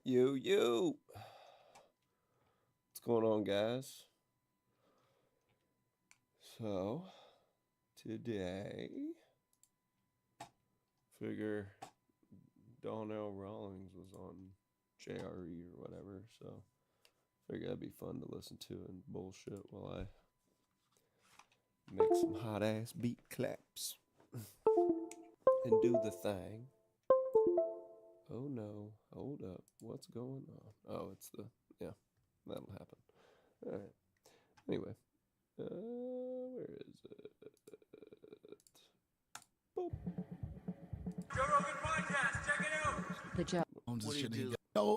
Yo, what's going on, guys? So, today, figure Donnell Rawlings was on JRE or whatever, so figure that'd be fun to listen to and bullshit while I make some hot ass beat claps and do the thing. Oh no, hold up. What's going on? Oh, it's that'll happen. All right. Anyway, where is it? Boop. Joe Rogan podcast, check it out. The Joe. What do you do?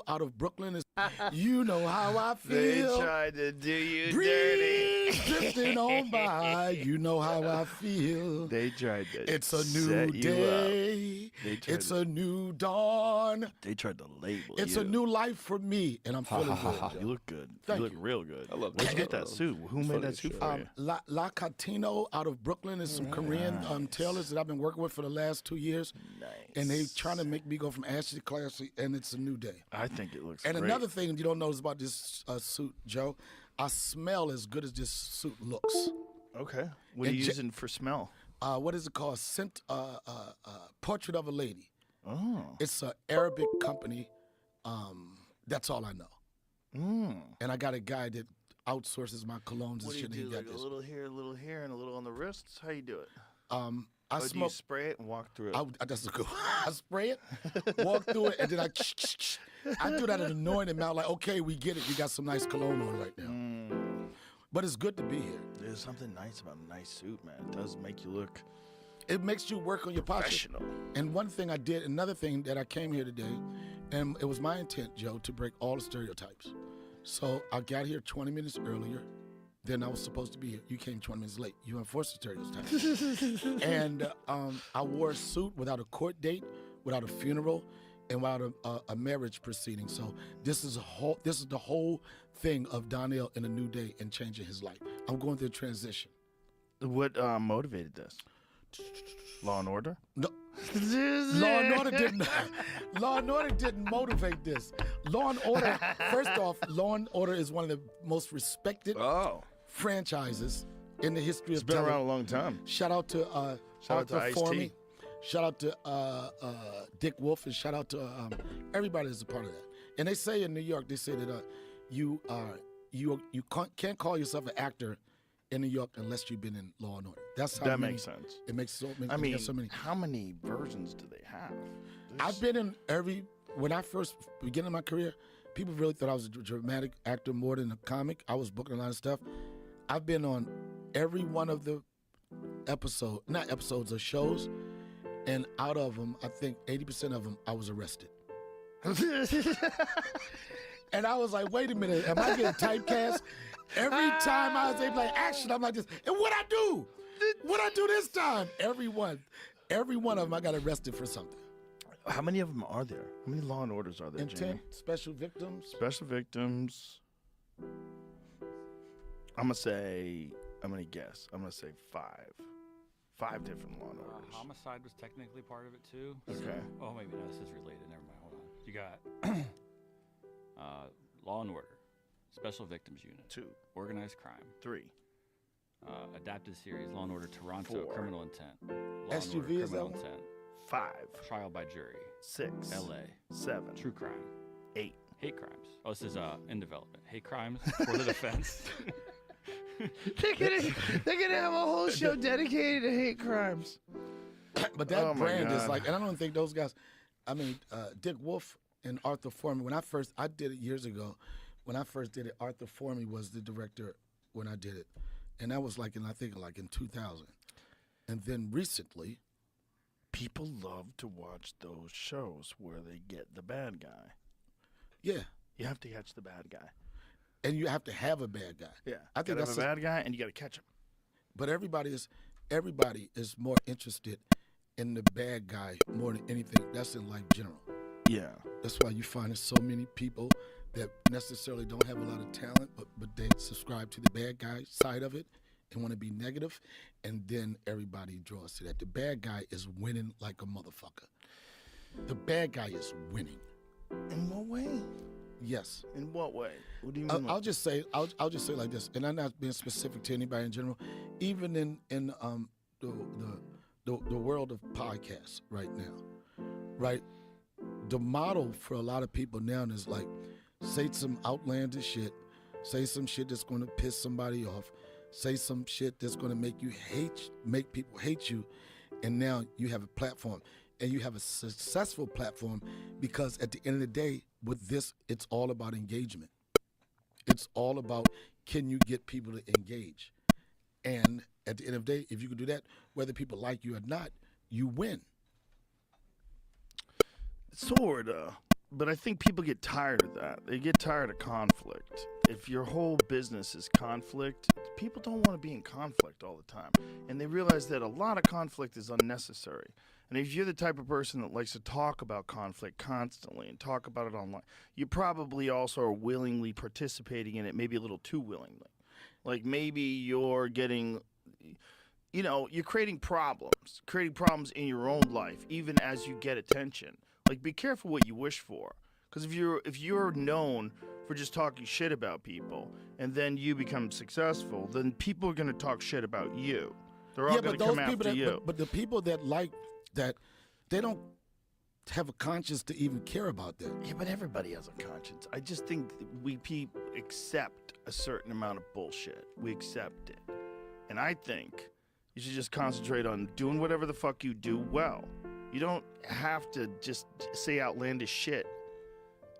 Out of Brooklyn is, you know how I They feel. tried to do you Breeze dirty. drifting on by, you know how I feel. They tried to It's a new set you day. They tried It's to- a new dawn. They tried to label It's you. a new life for me, and I'm feeling good. You look good. Thank you look you. real good. I love Where'd you that. get that suit? Who It's made funny that as suit shit. for you? La Catino out of Brooklyn is some Korean tailors that I've been working with for the last 2 years. Nice. And they trying to make me go from ashy to classy, and it's a new day. I think it looks And great. another thing you don't notice about this suit, Joe, I smell as good as this suit looks. Okay. What are And you Ja- using for smell? What is it called? Portrait of a Lady. Oh. It's an Arabic company. That's all I know. Mm. And I got a guy that outsources my colognes and What do you shit. do? and he Like got a this. little here, and a little on the wrists? How you do it? I Or do you smoke. spray it and walk through it? That's a good. I spray it, walk through it, and then I do that in an annoying amount. Like, okay, we get it. You got some nice cologne on right now. Mm. But it's good to be here. There's something nice about a nice suit, man. It does make you look It makes you work on your posture. professional. And one thing I did, another thing that I came here today, and it was my intent, Joe, to break all the stereotypes. So I got here 20 minutes earlier than I was supposed to be here. You came 20 minutes late. You enforced the stereotypes. And I wore a suit without a court date, without a funeral, and without a marriage proceeding. So this is the whole thing of Donnell in a new day and changing his life. I'm going through a transition. What motivated this? Law and Order? No. Law and Order didn't. Law and Order didn't motivate this. Law and Order. First off, Law and Order is one of the most respected Oh. franchises in the history It's of been television. around a long time. Shout out to Shout out to Arthur Ice-T. Formey. Shout out to Dick Wolf, and shout out to everybody that's a part of that. And they say in New York, they say that you can't call yourself an actor in New York unless you've been in Law and Order. That's how That many, makes sense. It makes so many. I mean, there's so many. how many versions do they have? I've been in when I first beginning my career, people really thought I was a dramatic actor more than a comic. I was booking a lot of stuff. I've been on every one of the not episodes of shows, and out of them, I think 80% of them, I was arrested. And I was like, wait a minute, am I getting typecast? Every time I was able to like action, I'm like this. And what'd I do? What'd I do this time? Every one of them, I got arrested for something. How many of them are there? How many Law and Orders are there, Jamie? Intent, special victims. Special victims. I'm gonna guess. I'm gonna say 5. 5 different Law and Orders. Homicide was technically part of it too. Okay. Oh, maybe no, this is related. Never mind. Hold on. You got Law and Order, Special Victims Unit, 2, Organized Crime, 3, adapted series Law and Order Toronto, 4. Criminal Intent, Law SUV and Order, is that Criminal one? Intent, 5, Trial by Jury, 6, L.A., 7, True Crime, 8. Hate Crimes. Oh, this is in development. Hate Crimes for the defense. They're gonna have a whole show dedicated to hate crimes. But that Oh my brand is God. like, and I don't think those guys, I mean, Dick Wolf and Arthur Foreman, I did it years ago. When I first did it, Arthur Foreman was the director when I did it. And that was like in 2000. And then recently, People love to watch those shows where they get the bad guy. yeah, You have to catch the bad guy. and you have to have a bad guy. Yeah, I think gotta that's have a bad guy, and you got to catch him. But everybody is more interested in the bad guy more than anything. That's in life general. Yeah, That's why you find there's so many people that necessarily don't have a lot of talent, but they subscribe to the bad guy side of it and want to be negative, and then everybody draws to that. The bad guy is winning like a motherfucker. The bad guy is winning. in what way? Yes. In what way? What do you mean? I'll just say like this, and I'm not being specific to anybody in general. Even in the world of podcasts right now, right? The model for a lot of people now is like, say some outlandish shit, say some shit that's going to piss somebody off, say some shit that's going to make people hate you, and now you have a platform, and you have a successful platform because at the end of the day, with this, it's all about engagement. It's all about, can you get people to engage? And at the end of the day, if you can do that, whether people like you or not, you win. Sorta. But I think people get tired of that. They get tired of conflict. If your whole business is conflict, people don't want to be in conflict all the time. And they realize that a lot of conflict is unnecessary. And if you're the type of person that likes to talk about conflict constantly and talk about it online, you probably also are willingly participating in it, maybe a little too willingly. Like maybe you're getting, you're creating problems in your own life, even as you get attention. Like, be careful what you wish for, because if you're known for just talking shit about people, and then you become successful, then people are gonna talk shit about you. They're all gonna come after you. But the people that like that, they don't have a conscience to even care about that. Yeah, but everybody has a conscience. I just think we people accept a certain amount of bullshit. We accept it, and I think you should just concentrate on doing whatever the fuck you do well. You don't have to just say outlandish shit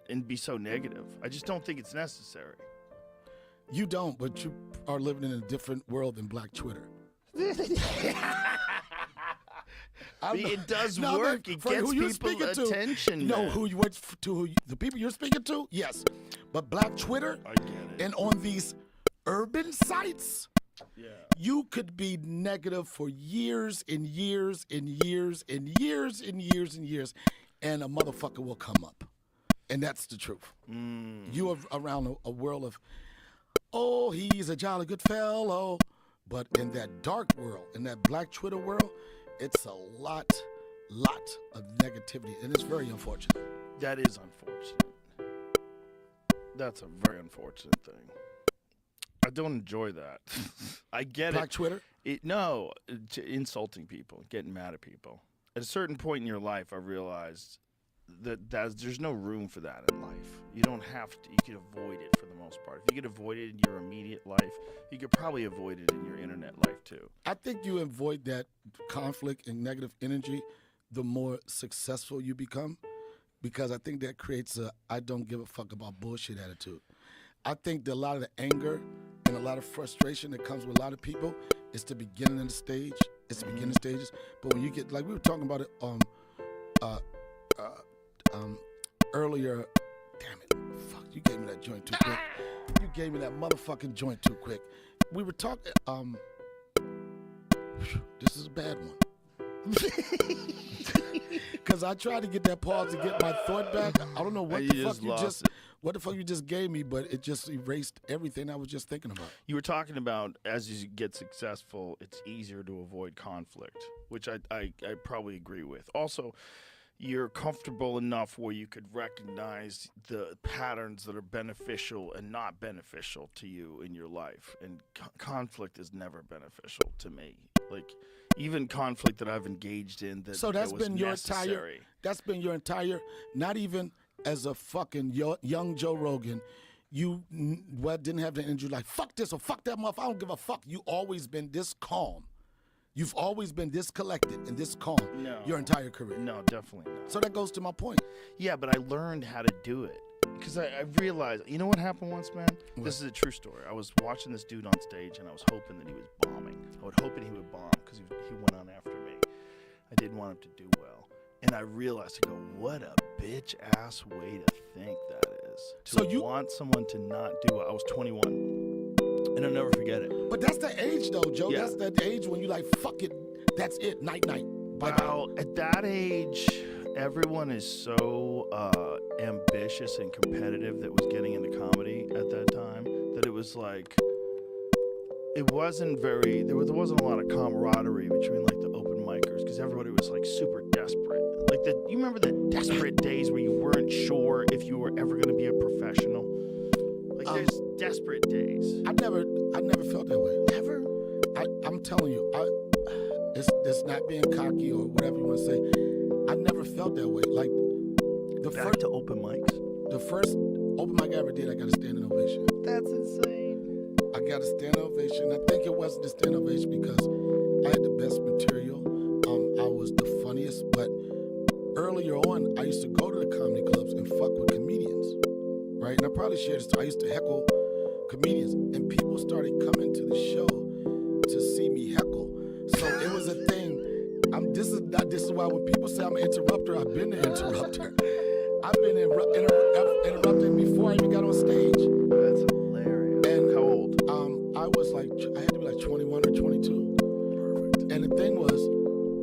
and be so negative. I just don't think it's necessary. You don't, but you are living in a different world than Black Twitter. It does work. It gets people attention. No, man. The people you're speaking to, yes. But Black Twitter I get it. and on these urban sites, Yeah. you could be negative for years and years and years and years and years and years, and a motherfucker will come up. And that's the truth. You are around a world of, oh, he's a jolly good fellow. But in that dark world, in that Black Twitter world, it's a lot of negativity, and it's very unfortunate. That is unfortunate. That's a very unfortunate thing. I don't enjoy that. I get Black it. Twitter? Insulting people, getting mad at people. At a certain point in your life, I realized that there's no room for that in life. You don't have to. You can avoid it for the most part. If you could avoid it in your immediate life, you could probably avoid it in your internet life too. I think you avoid that conflict and negative energy the more successful you become. because I think that creates a I don't give a fuck about bullshit attitude. I think that a lot of the anger and a lot of frustration that comes with a lot of people is the beginning of the stage. It's the beginning stages. But when you get, like we were talking about it earlier, damn it, fuck, you gave me that joint too quick. You gave me that motherfucking joint too quick. We were talking, this is a bad one. Because I tried to get that pause to get my thought back. I don't know what the fuck you just gave me, but it just erased everything I was just thinking about. You were talking about as you get successful, it's easier to avoid conflict, which I probably agree with. Also, you're comfortable enough where you could recognize the patterns that are beneficial and not beneficial to you in your life. And conflict is never beneficial to me. Like, even conflict that I've engaged in that so that's was been necessary. your entire. That's been your entire. Not even as a fucking young Joe Rogan, you didn't have the energy like fuck this or fuck that motherfucker. I don't give a fuck. You always been this calm. You've always been this collected and this calm your entire career. No, definitely not. So that goes to my point. Yeah, but I learned how to do it. Because I realized, you know what happened once, man? What? This is a true story. I was watching this dude on stage, and I was hoping that he was bombing. I was hoping he would bomb because he went on after me. I didn't want him to do well. And I realized, I go, what a bitch-ass way to think that is. So To you want someone to not do it. I was 21, and I'll never forget it. But that's the age, though, Joe. Yeah. That's that age when you like, fuck it. That's it. Night. Well, at that age, everyone is so ambitious and competitive that was getting into comedy at that time that it was like, it wasn't very, there wasn't a lot of camaraderie between like the open micers because everybody was like super desperate. Like you remember the desperate days where you weren't sure if you were ever going to be a professional? Like there's desperate days. I never felt that way. Never? I'm telling you, it's not being cocky or whatever you want to say. I never felt that way. Like Back to open mics? The first open mic I ever did, I got a standing ovation. That's insane. I got a standing ovation. I think it wasn't a standing ovation because I had the best material. I was the funniest, but earlier on, I used to go to the comedy clubs and fuck with comedians, right? And I probably shared this. I used to heckle comedians, and people started coming to the show to see me heckle. So it was a thing. This is why when people say I'm an interrupter, I've been an interrupter. I've been interrupting before I even got on stage. That's hilarious. And how old? I was like, I had to be like 21 or 22. Perfect. And the thing was,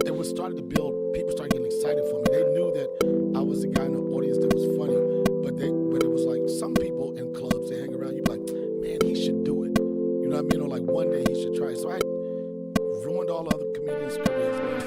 it was starting to build. People started getting excited for me. They knew that I was the guy in the audience that was funny, but it was like some people in clubs they hang around. You be like, man, he should do it. You know what I mean? Or like one day he should try it. So I ruined all other comedians' careers, man.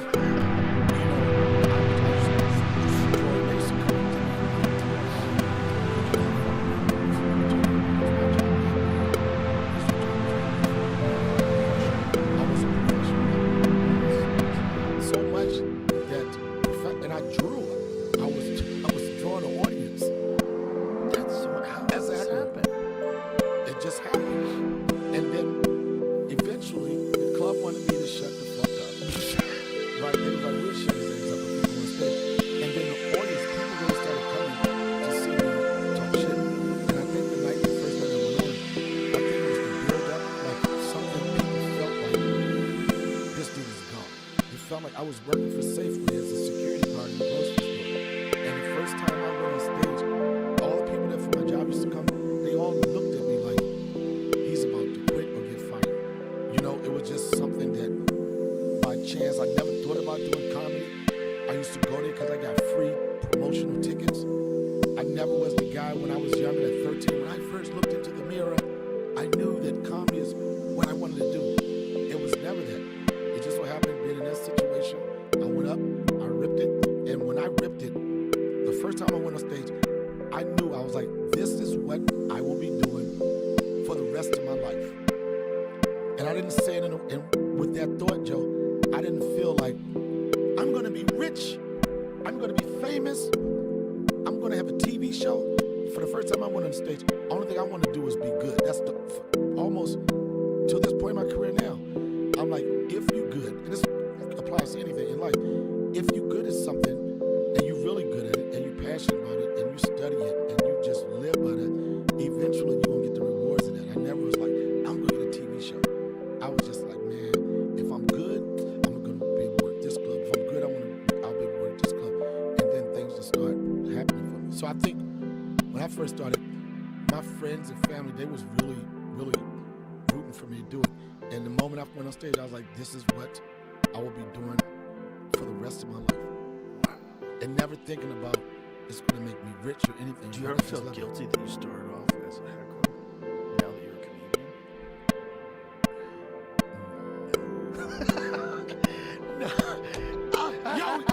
I was working for Safeway as a security guard in the grocery store. And the first time I went on stage, all the people that for my job used to come, they all looked at me like, he's about to quit or get fired. You know, it was just something that, by chance, I never thought about doing comedy. I used to go there because I got free promotional tickets. I never was the guy when I was younger at 13. When I first looked into the mirror, I knew that comedy is what I wanted to do. It was never that. It just so happened being in that situation. I went up, I ripped it, and when I ripped it, the first time I went on stage, I knew, I was like, this is what I will be doing for the rest of my life. And I didn't say it with that thought, Joe. I didn't feel like, I'm gonna be rich, I'm gonna be famous, I'm gonna have a TV show. For the first time I went on stage, the only thing I want to do is be good. That's almost to this point in my career now. I'm like, if you're good, and this applies to anything in life, if you're good at something and you're really good at it and you passionate about it and you study it and you just live by that, eventually you're going to get the rewards of that. I never was like, I'm going to get a TV show. I was just like, man, if I'm good, I'm going to be able to work this club. If I'm good, I'll be able to work this club. And then things just start happening for me. So I think when I first started, my friends and family, they was really, really rooting for me to do it. And the moment I went on stage, I was like, this is what I will be doing for the rest of my life. And never thinking about it's going to make me rich or anything. Do you ever feel guilty that you started off as a heckler now that you're a comedian?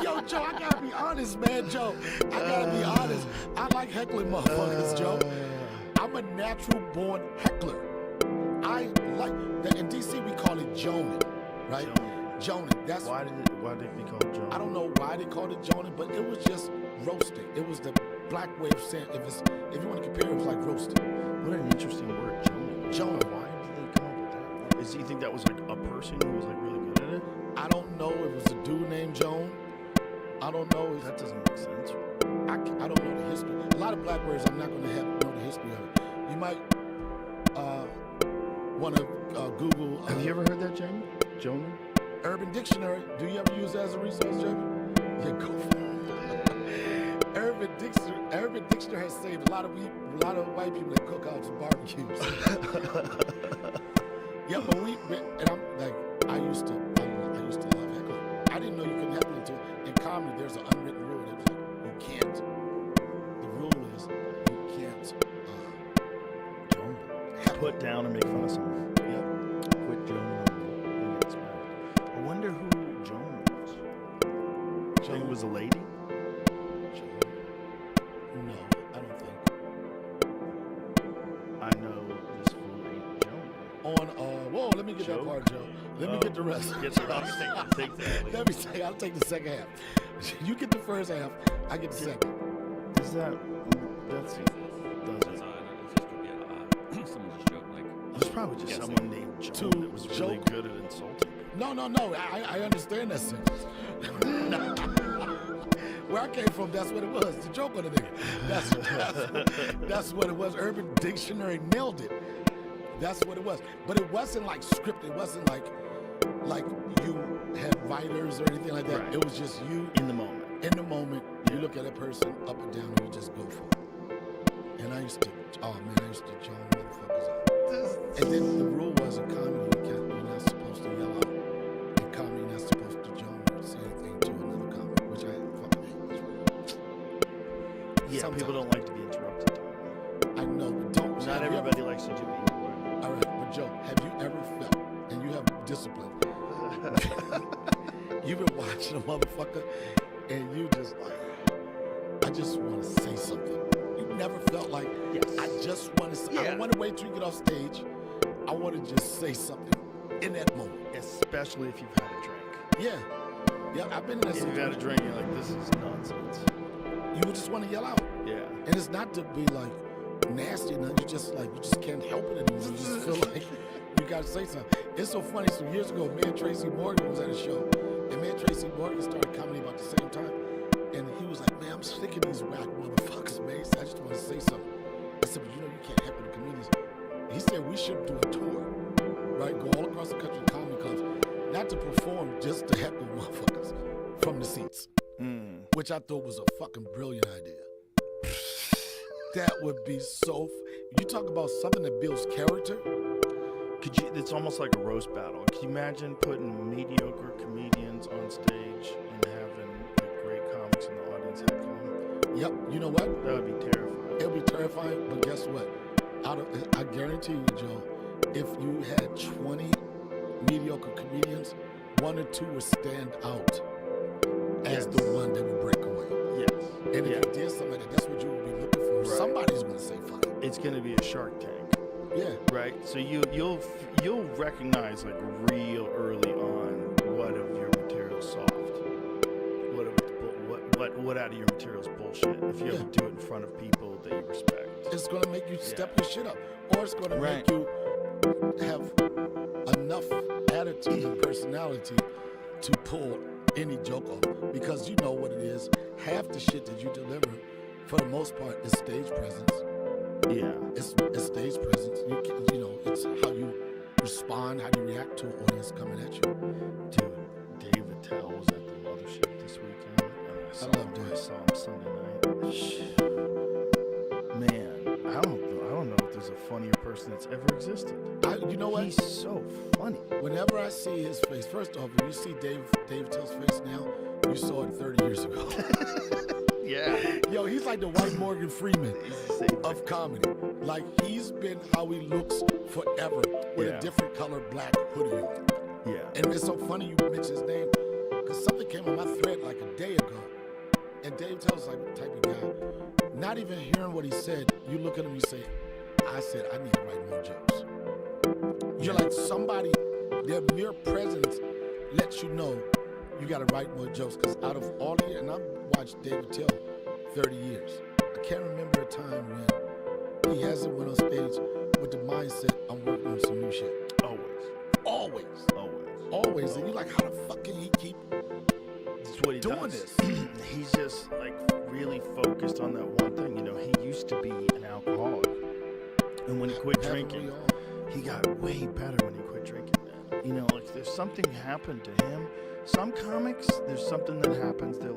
Yo, Joe, I gotta be honest, man, Joe. I gotta be honest. I like heckling motherfuckers, Joe. I'm a natural born heckler. I like that. In DC, we call it joning, right? Joning. That's why did it be called joning? I don't know why they called it joning, but it was just roasting. It was the black way of saying if you want to compare, it was like roasting. What an interesting word, joning. Joning. Why did they come up with that? Do you think that was like a person who was like really good at it? I don't know. It was a dude named Joan. I don't know. That doesn't make sense. I don't know the history. A lot of black words I'm not going to know the history of it. You might want to Google. Have you ever heard that, Jamie? Jonan? Urban Dictionary. Do you ever use that as a resource, Jamie? Yeah, go for it. Urban Dictionary has saved a lot of white people at cookouts and barbecues. Yeah, but and I'm like, I used to love heckling. I didn't know you couldn't heckle until in comedy there's an unwritten rule. It was like, you can't. The rule is you can't put down and make fun of someone. Yep. Quit joning. I wonder who Joan was. You think it was a lady? No, I don't think. I know this fool ain't Joan. Whoa, let me get that part, Joe. Let me get the rest. Get the rest. Take that. Let me say, I'll take the second half. You get the first half, I get the second. Is that's That's it. Someone just joked like. There's probably just someone named Joan that was really good at insulting. No. I understand that sentence. Where I came from, that's what it was. The joke on the nigga. That's what it was. Urban Dictionary nailed it. That's what it was. But it wasn't like scripted. It wasn't like you had writers or anything like that. Right. It was just you In the moment. in the moment. You look at a person up and down, and you just go for it. And I used to join motherfuckers out. And then the rule was in comedy, you're not supposed to yell out. In comedy, you're not supposed to join or say anything to another comic, which I fucking hate. Yeah, Sometimes. people don't like to be interrupted. I know, but don't. Not everybody likes to do it. All right, but Joe, have you ever felt, and you have discipline, you've been watching a motherfucker, and you just like, I just want to say something. You never felt like, Yes. I just want to say, I don't want to wait till you get off stage. I want to just say something in that moment. Especially if you've had a drink. Yeah, I've been in that If you've had a situation. drink, you're like, this is nonsense. You would just want to yell out. Yeah. And it's not to be like nasty, you just can't help it anymore. You just feel like you gotta say something. It's so funny. Some years ago, me and Tracy Morgan was at a show, and me and Tracy Morgan started comedy about the same time. And he was like, man, I'm sick of these whack motherfuckers, man. He said, I just want to say something. I said, but you can't heckle the comedians. He said we should do a tour, right? Go all across the country to comedy clubs, not to perform, just to heckle motherfuckers from the seats. Which I thought was a fucking brilliant idea. That would be so. You talk about something that builds character. It's almost like a roast battle. Can you imagine putting mediocre comedians on stage and having like great comics in the audience heckling? Yep. You know what? That would be terrifying. It would be terrifying, but guess what? I guarantee you, Joe, if you had 20 mediocre comedians, 1 or 2 would stand out as the one that would break away. Yes. And if you did something like that, that's what you would be looking for. Right. Somebody's going to say, fuck it. It's going to be a Shark Tank. Yeah. Right? So you'll recognize like real early on what of your material's soft. What out of your material's bullshit if you ever do it in front of people that you respect. It's going to make you step your shit up. Or it's going to make you have enough attitude and personality to pull any joke off. Because you know what it is. Half the shit that you deliver for the most part, is stage presence. Yeah. It's stage presence. You know, it's how you respond, how you react to an audience coming at you. Dude, Dave Attell was at the mothership this weekend. And I love Dave. I saw him Sunday night. Man, I don't know if there's a funnier person that's ever existed. You know what? He's so funny. Whenever I see his face, first off, when you see Dave Attell's face now, you saw it 30 years ago. Yeah. Yo, he's like the white Morgan Freeman He's the same of comedy. Like, he's been how he looks forever with Yeah. a different color black hoodie on. Yeah. And it's so funny you mention his name because something came on my thread like a day ago. And Dave Attell's like the type of guy, not even hearing what he said, you look at him and you say, I said, I need to write more jokes. You're like somebody, their mere presence lets you know you got to write more jokes. Because out of all the years, and I've watched Dave Attell 30 years, I can't remember a time when he hasn't went on stage with the mindset, I'm working on some new shit. Always. And you're like, how the fuck can he keep That's what he doing does. this? He's just like really focused on that one thing. You know, he used to be an alcoholic. And when he quit drinking, he got way better when he quit drinking, man. You know, like there's something happened to him. Some comics, there's something that happens. They're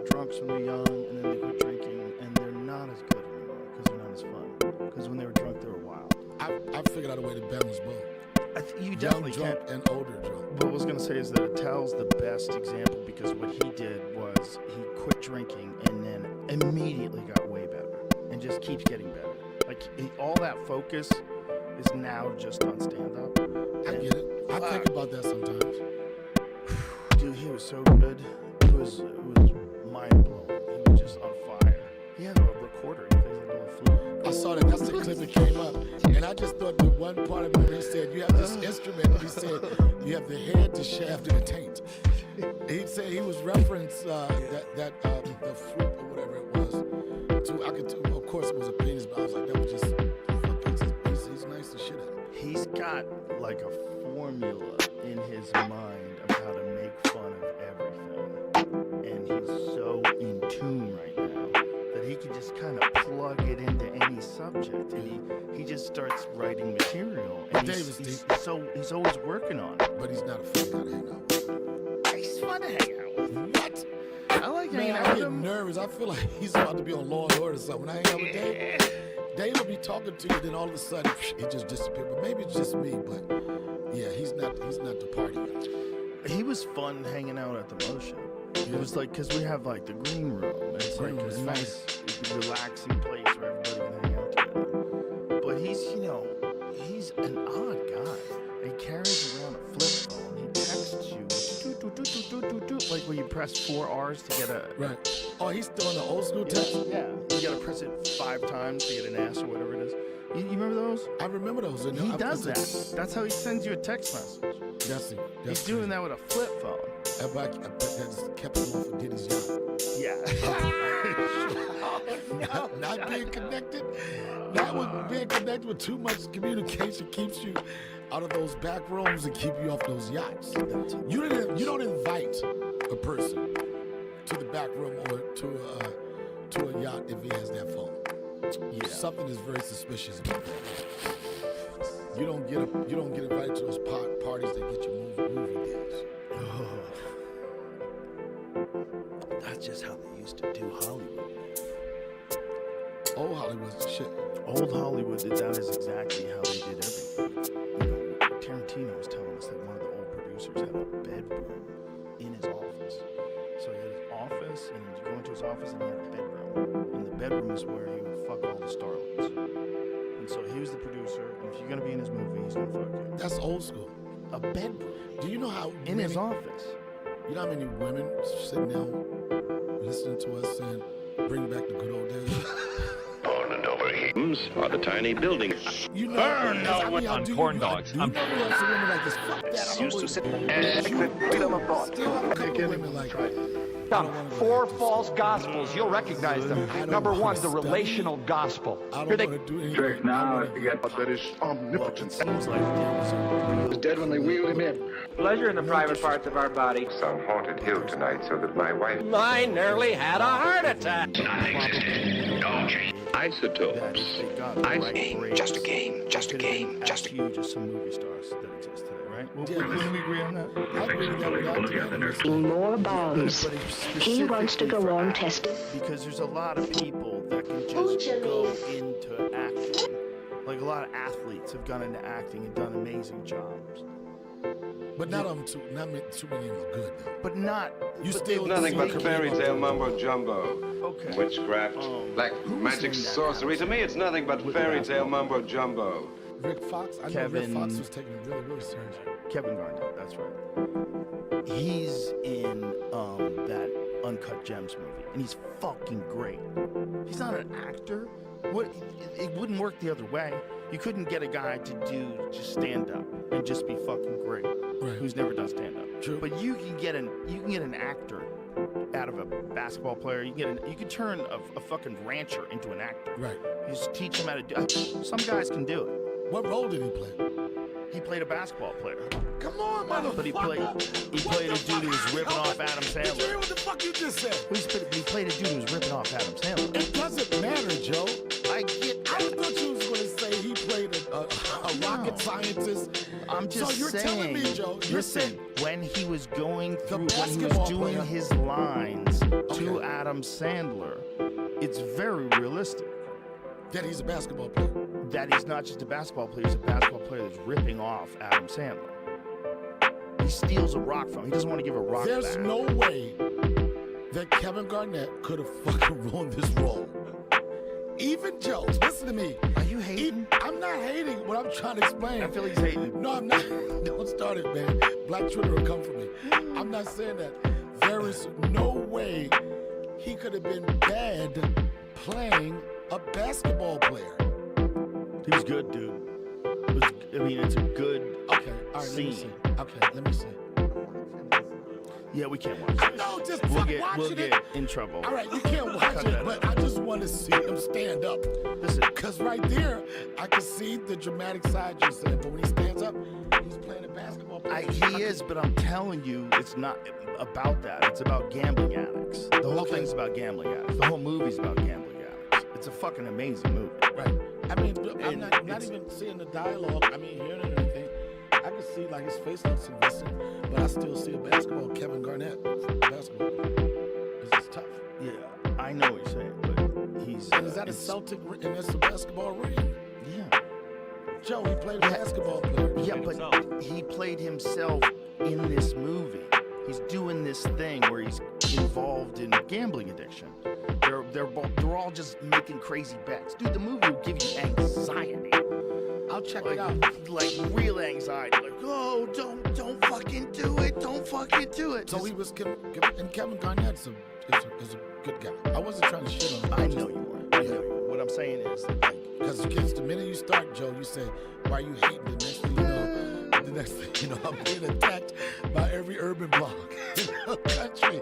drunks when they're young, and then they quit drinking, and they're not as good anymore because they're not as fun. Because when they were drunk, they were wild. I figured out a way to balance both. You Young definitely drunk can. and older drunk. What I was going to say is that Attell's the best example because what he did was he quit drinking and then immediately got way better and just keeps getting better. Like all that focus is now just on stand-up. I get it. I think about that sometimes. Dude, he was so good. It was mind-blowing. He was just on fire. He had a recorder. He plays like a little flute. I saw that. That's the clip that came up. And I just thought the one part of it, he said, you have this instrument. And he said, you have the head, the shaft, and the taint. He'd say he was referenced the flute or whatever it was. Of course, it was a penis, but I was like, that was just, he's nice as shit at it. He's got like a formula in his mind of how to make fun of everything. And he's so in tune right now that he can just kind of plug it into any subject. And he just starts writing material. And he's always working on it. But he's not a fun guy to hang out with. He's fun to hang out with. What? I like hanging Man, out I with get him. nervous. I feel like he's about to be on Law and Order or something. When I hang out with Dave will be talking to you, then all of a sudden he just disappeared. But maybe it's just me. But yeah, he's not the party guy. He was fun hanging out at the motion. It was like, because we have like the green room. It's Green like room a is nice, relaxing place where everybody can hang out together. But he's an odd guy. He carries around a flip phone. He texts you, like when you press 4 R's to get a... Right. Oh, he's still in the old school text? Yeah. You gotta press it 5 times to get an S or whatever it is. You remember those? I remember those. And He does that. That's how he sends you a text message. That's it. He's doing that with a flip phone. I bet that's kept him off of Diddy's yacht. Yeah. Not being connected. Being connected with too much communication keeps you out of those back rooms and keep you off those yachts. You don't invite a person to the back room or to a yacht if he has that phone. Yeah. Something is very suspicious about that. You don't get invited to those parties that get you movie deals. That's just how they used to do Hollywood. Old Hollywood's the shit. Old Hollywood, that is exactly how they did everything. You know, Tarantino was telling us that one of the old producers had a bedroom in his office. So he had his office, and you go into his office, and he had a bedroom. And the bedroom is where he would fuck all the starlets. And so he was the producer, and if you're gonna be in his movie, he's gonna fuck you. That's old school. A bedroom Do you know how in his office. You know how many women sitting down listening to us saying, bring back the good old days? On and over hymns are the tiny buildings. You know, Burn no I mean, on do corn you, dogs. Do you know we have some women like this? Fuck that. I'm Used to with sit you. and Still have a couple women like that. I don't wanna go Four after false stuff. gospels. You'll recognize them. I don't Number wanna one, the study. relational gospel. I Here don't they want to do anything. now I I forget that is Well, omnipotent. it seems like there was a real Dead when they wheel him in. Pleasure in the private parts of our body. Some haunted hill tonight so that my wife... I nearly had a heart attack. Isotopes. Just a game. Just a game. Just a game. huge as some movie stars that exist today, right? Well, Yeah, wouldn't we agree on that? I agree with that without doing it. More bombs. But it's He wants to specifically go for on acting, testing. because there's a lot of people that can just go into acting. Like a lot of athletes have gone into acting and done amazing jobs, But not too many of them are good though. but not. You but still Nothing but see- fairy tale mumbo jumbo. Okay. Witchcraft, black magic, saying that? sorcery. To me, it's nothing but fairy tale mumbo jumbo. Rick Fox. I know Rick Kevin- Fox was taking it really, really serious. Kevin Garnett, that's right. He's in that Uncut Gems movie, and he's fucking great. He's not an actor. It wouldn't work the other way. You couldn't get a guy to do just stand up and just be fucking great, Right. who's never done stand up. True. But you can get an actor out of a basketball player. You can turn a fucking rancher into an actor. Right. You just teach him how to do. Some guys can do it. What role did he play? He played a basketball player. Come on, motherfucker. But he played a dude who was ripping off Adam Did you hear Sandler. what the fuck you just said? He played a dude who was ripping off Adam Sandler. It doesn't matter, Joe. I get I thought you was going to say he played a rocket scientist. I'm just so you're saying. telling me, Joe. You're Listen, saying when he was going through, when he basketball was doing player. his lines to Okay. Adam Sandler, it's very realistic. that he's a basketball player. That he's not just a basketball player, he's a basketball player that's ripping off Adam Sandler. He steals a rock from him. He doesn't want to give a rock There's back. no way that Kevin Garnett could have fucking ruined this role. Even Joe, listen to me. Are you hating? I'm not hating. What I'm trying to explain. I feel he's hating. No, I'm not. Don't start it, man. Black Twitter will come for me. I'm not saying that. There is no way he could have been bad playing a basketball player. He was good, dude. It's a good Okay, all right, let me see. scene. Okay, let me see. Yeah, we can't watch it. No, just We'll fuck get watching get it. in trouble. All right, you can't watch Cut it, that but out. I just want to see him stand up. Listen, Because right there, I can see the dramatic side you're saying, but when he stands up, he's playing a basketball player. he is, but I'm telling you, it's not about that. It's about gambling addicts. The whole Okay. thing's about gambling addicts. The whole movie's about gambling addicts. It's a fucking amazing movie. Right. I mean, I'm And not it's- even seeing the dialogue. I mean, hearing it or anything. I can see like his face looks invested, but I still see a basketball Kevin Garnett basketball. This is tough. Yeah, I know what you're saying, but he's. And is that a it's- Celtic ring? And that's a basketball ring? Yeah. Joe, he played a basketball player. Yeah, but he played himself in this movie. He's doing this thing where he's involved in gambling addiction. They're all just making crazy bets. Dude, the movie will give you anxiety. I'll check Like, it out. like real anxiety. Like, oh, don't fucking do it. Don't fucking do it. So he was, and Kevin Garnett's is a good guy. I wasn't trying to shit on him. I know you weren't. I know you weren't. What I'm saying is, like, Because the minute you start, Joe, you say, why are you hating? The next thing you know, I'm being attacked by every urban blog in the country.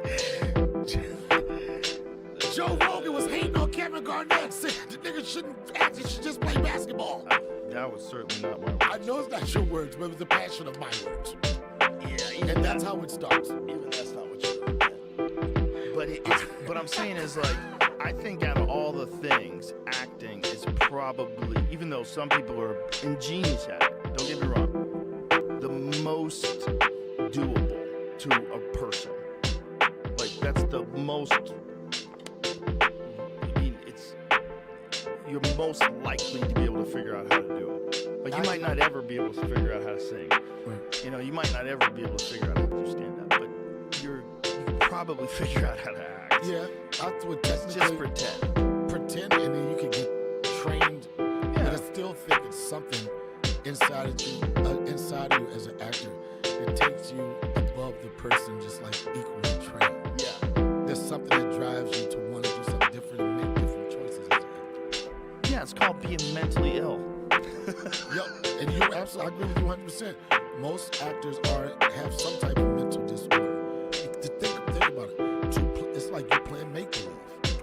Joe Rogan was hating on Kevin Garnett, saying the nigga shouldn't act, he should just play basketball. that was certainly not my I know it's not your words, but it was the passion of my words. Yeah, And that's how it starts. even that's not what you're looking at. But it's what I'm saying is, like, I think out of all the things, acting is probably, even though some people are ingenious at it, don't get me wrong, the most doable to a person. Like, that's the most, I mean, you're most likely to be able to figure out how to do it. Like, you might not ever be able to figure out how to sing. You know, you might not ever be able to figure out how to do stand-up, but you can probably figure out how to act. Yeah, that's what Just technically pretend. pretend, and then you can get trained. But I still think it's something inside of you as an actor that takes you above the person, just like equally trained. Yeah. There's something that drives you to want to do something different and make different choices as an actor. Yeah, it's called being mentally ill. Yep, and you absolutely, I agree with you 100%. Most actors have some type of mental disorder. Think about it. it's like you're playing make-believe.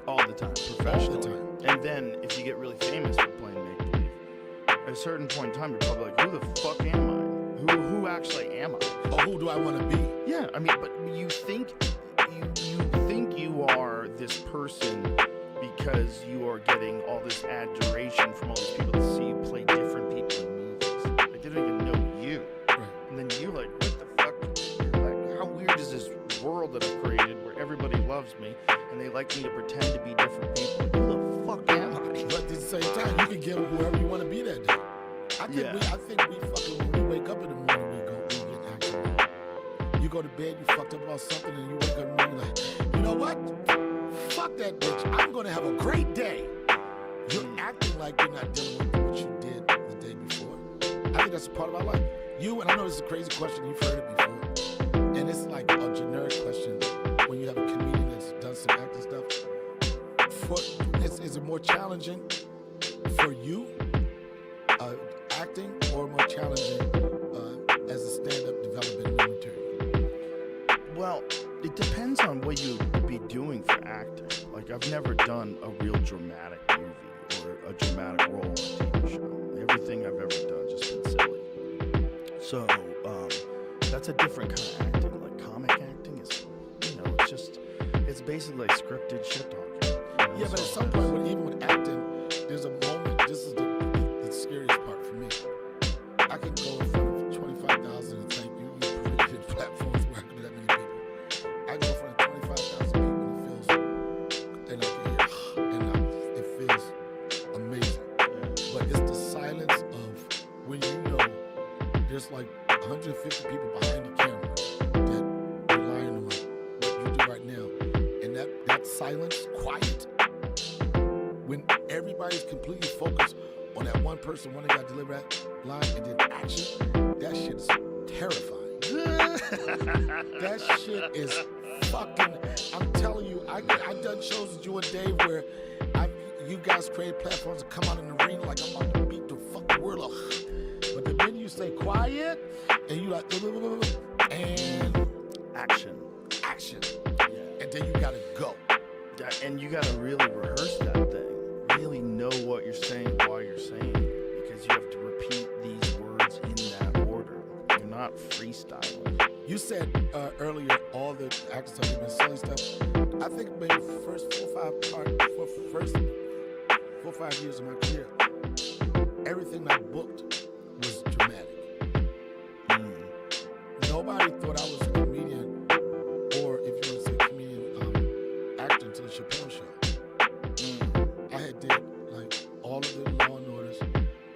all the time, professionally. All the time. And then if you get really famous for playing make-believe, at a certain point in time, you're probably like, who the fuck am I? Who actually am I? Or who do I want to be? Yeah, I mean, but you think you are this person because you are getting all this adoration from all these people that see you play different people in movies. Like, they don't even know you. Right. And then you're like, what the fuck? Like, how weird is this world that I've created where everybody loves me and they like me to pretend to be different people? Who the fuck am I? But at the same time, you can get whoever you want to be that day. I think we fucking, when we wake up in the morning, we get acting. You go to bed, you fucked up about something, and you wake up in the morning like, you know what? Fuck that bitch. I'm gonna have a great day. You're acting like you're not dealing with what you did the day before. I think that's a part of our life. You, and I know this is a crazy question, you've heard it before, and it's like a generic question when you have a comedian that's done some acting stuff. Is it more challenging for you acting, or more challenging as a stand-up development new material? Well, it depends on what you'd be doing for acting. Like, I've never done a real dramatic movie or a dramatic role on a TV show. Everything I've ever done just been silly. So, that's a different kind of acting. Like, comic acting is, it's basically like scripted shit talking. Yeah, but at some point, even with acting, there's a moment. This is the scariest part for me. I can go in front of 25,000 and thank you. You created platforms where I can do that many people. I go in front of 25,000 people and it feels amazing. But it's the silence of when you know there's like 150 people behind the camera that relying on what you do right now, and that silence, quiet. When everybody's completely focused on that one person, when they got to deliver that line and then action, that shit is terrifying. That shit is fucking, I'm telling you, I done shows with you and Dave where you guys created platforms to come out in the ring like I'm about to beat the fucking world up. But the minute you say quiet, and you like, and action. Yeah. And then you gotta go. And you gotta really rehearse that thing. Really know what you're saying while you're saying it, because you have to repeat these words in that order. You're not freestyling. You said earlier all the actors have been silly stuff. I think maybe first 4 or 5 years of my career, everything I booked was dramatic. Nobody thought I was a comedian, or if you want to say comedian, actor until the Chappelle Show. I had did like all of the Law and Orders.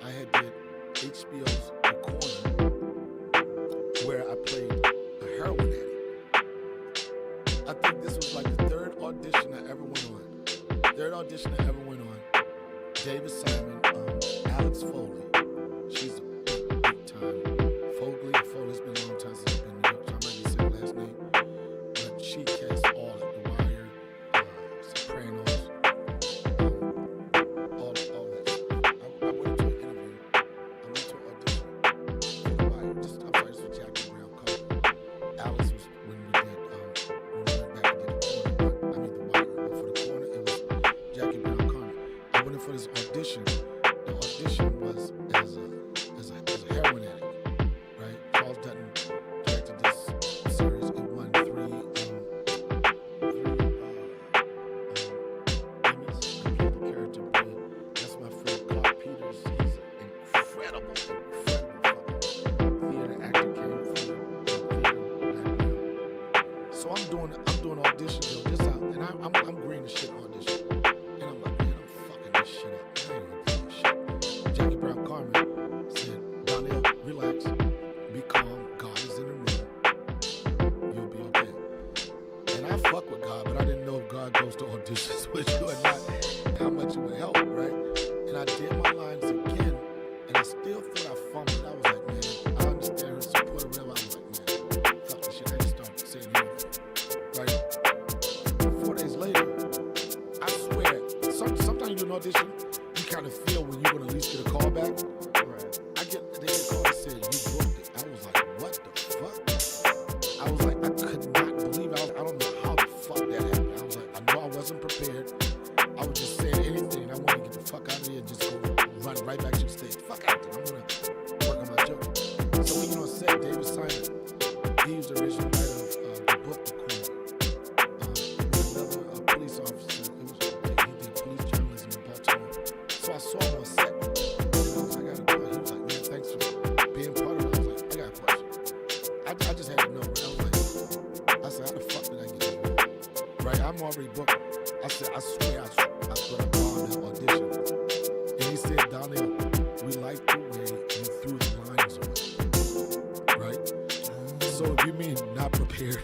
I had did HBO's The Corner, where I played a heroin addict. I think this was like the third audition I ever went on. David Simon, Alex Foley. She's a big time. Foley's been a long time since I've been in New York, so I might be saying her last name. But she cast all of The Wire, Sopranos, all that stuff. I went to an interview. I went to an audition for The Wire. This was Jackie Brown Carter. Alex was when we went back and did The Corner. The Wire. But for The Corner, it was Jackie Brown Carter. I went in for this audition. The audition was as a heroin addict, right? Charles Dutton directed this series. It won three Emmys. I played the character. That's my friend Clark Peters. He's an incredible fucking theater actor. Came from theater background. So I'm doing auditions this out, and I'm green as shit audition. And I'm like, man, I'm fucking this shit up. I ain't gonna do this shit. Jackie Brown Carmen said, Donnell, relax, be calm, God is in the room, you'll be okay. And I fuck with God, but I didn't know if God goes to auditions with you or not, how much it would help, right? And I did my lines again, and I still thought I fumbled. I was like, man, I understand her support or whatever. I was like, man, fuck this shit. I just started saying anything, right? 4 days later, I swear, sometimes you do an audition, you kind of feel when you're going to at least get a call back. Right. They get a call and said, you booked it. I was like, what the fuck? I was like, I could not believe it. I don't know how the fuck that happened. I was like, I swear, I put a bomb that audition. And he said, Donnell, we like the way you threw the lines away. Right? So if you mean not prepared,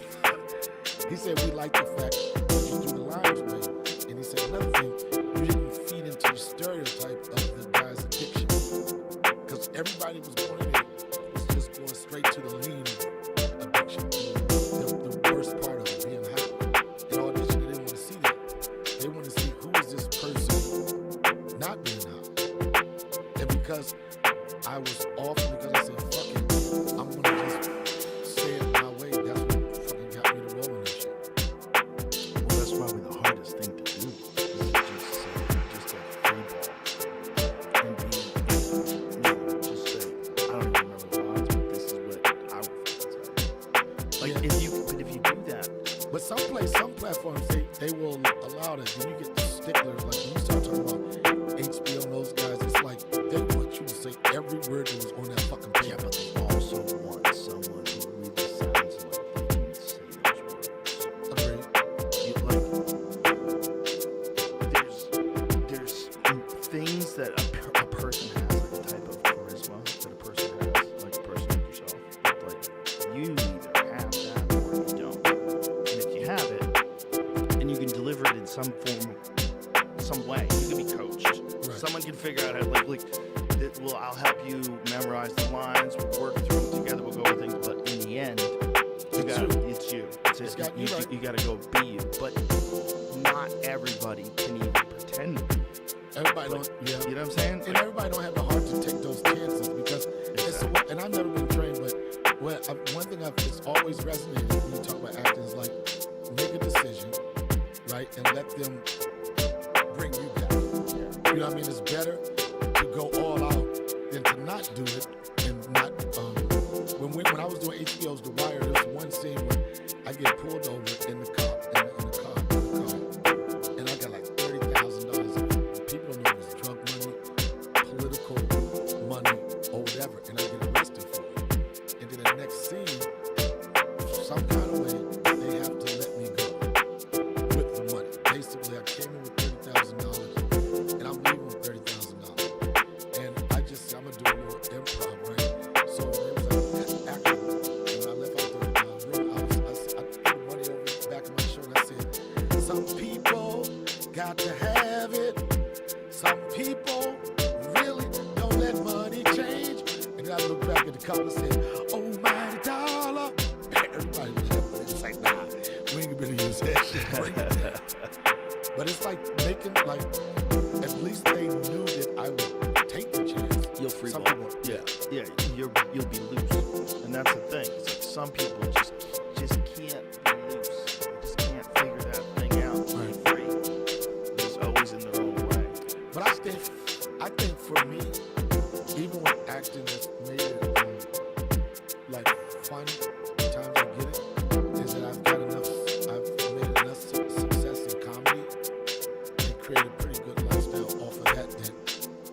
he said, we like the fact that you threw the lines away. And he said, another thing, you didn't feed into the stereotype of the guy's addiction. Because everybody was going in there, was just going straight to the lean addiction. The worst part of it, being high. In audition, they didn't want to see that. They want to see who is this person not being high. And because I was off, because I said, fuck it, I'm going to just say it my way, that's what fucking got me to rolling that shit. Well, that's probably the hardest thing to do. Is to just say free ball. And be, just say, I don't even remember the lines, but this is what I would fucking say. Like, Yeah. if you do that, But some platforms, they will allow that. Then you get the sticklers. Like when you start talking about HBO and those guys, it's like they want you to say every word that was on that fucking page. yeah, but they also want someone who really sounds like they can say those words. Agreed. You, there's things that a person has, like a type of charisma that a person has, like a person like yourself. Like you either have that or you don't. And if you have it, and you can deliver it in some form, some way, you can be coached. Right. Someone can figure out how, well, I'll help you memorize the lines. We'll work through them together. We'll go over things, but in the end, it's you. It's got you, right. You got to go be you. But not everybody can even pretend to be. Everybody don't. Yeah. You know what I'm saying? And everybody don't have the heart to take those chances because it's and I've never been trained, but one thing it's always resonated when you talk about acting is like make a decision, right, and let them bring you down. You know what I mean? It's better to go all out than to not do it and not. When I was doing HBO's The Wire, there was one scene where I get pulled over in the car, and I got like $30,000. People don't know it was drug money, political money, or whatever, and I get arrested for it. And then the next scene, some kind of way, they have to let me go with the money. Basically, I came in with $30,000, and I'm leaving with $30,000. And I just said, I'm gonna do a little improv, right? So it was like acting. When I left out the room, I put the money over the back of my shirt, and I said, some people got to have it. Some people really don't let money change. And then I looked back at the cop and said, oh my dollar. Everybody was laughing. It's like, nah, we ain't gonna use that shit. Bring it down. But it's like making, like, at least they knew that I would take the chance. You'll free Some ball. people, Yeah, you'll be loose, and that's the thing. It's like some people just can't be loose. They just can't figure that thing out. Right. Free. They're just always in their own way. But I think for me, even with acting that's made it like fun, the times I get it, is that I've made enough success in comedy and created a pretty good lifestyle off of that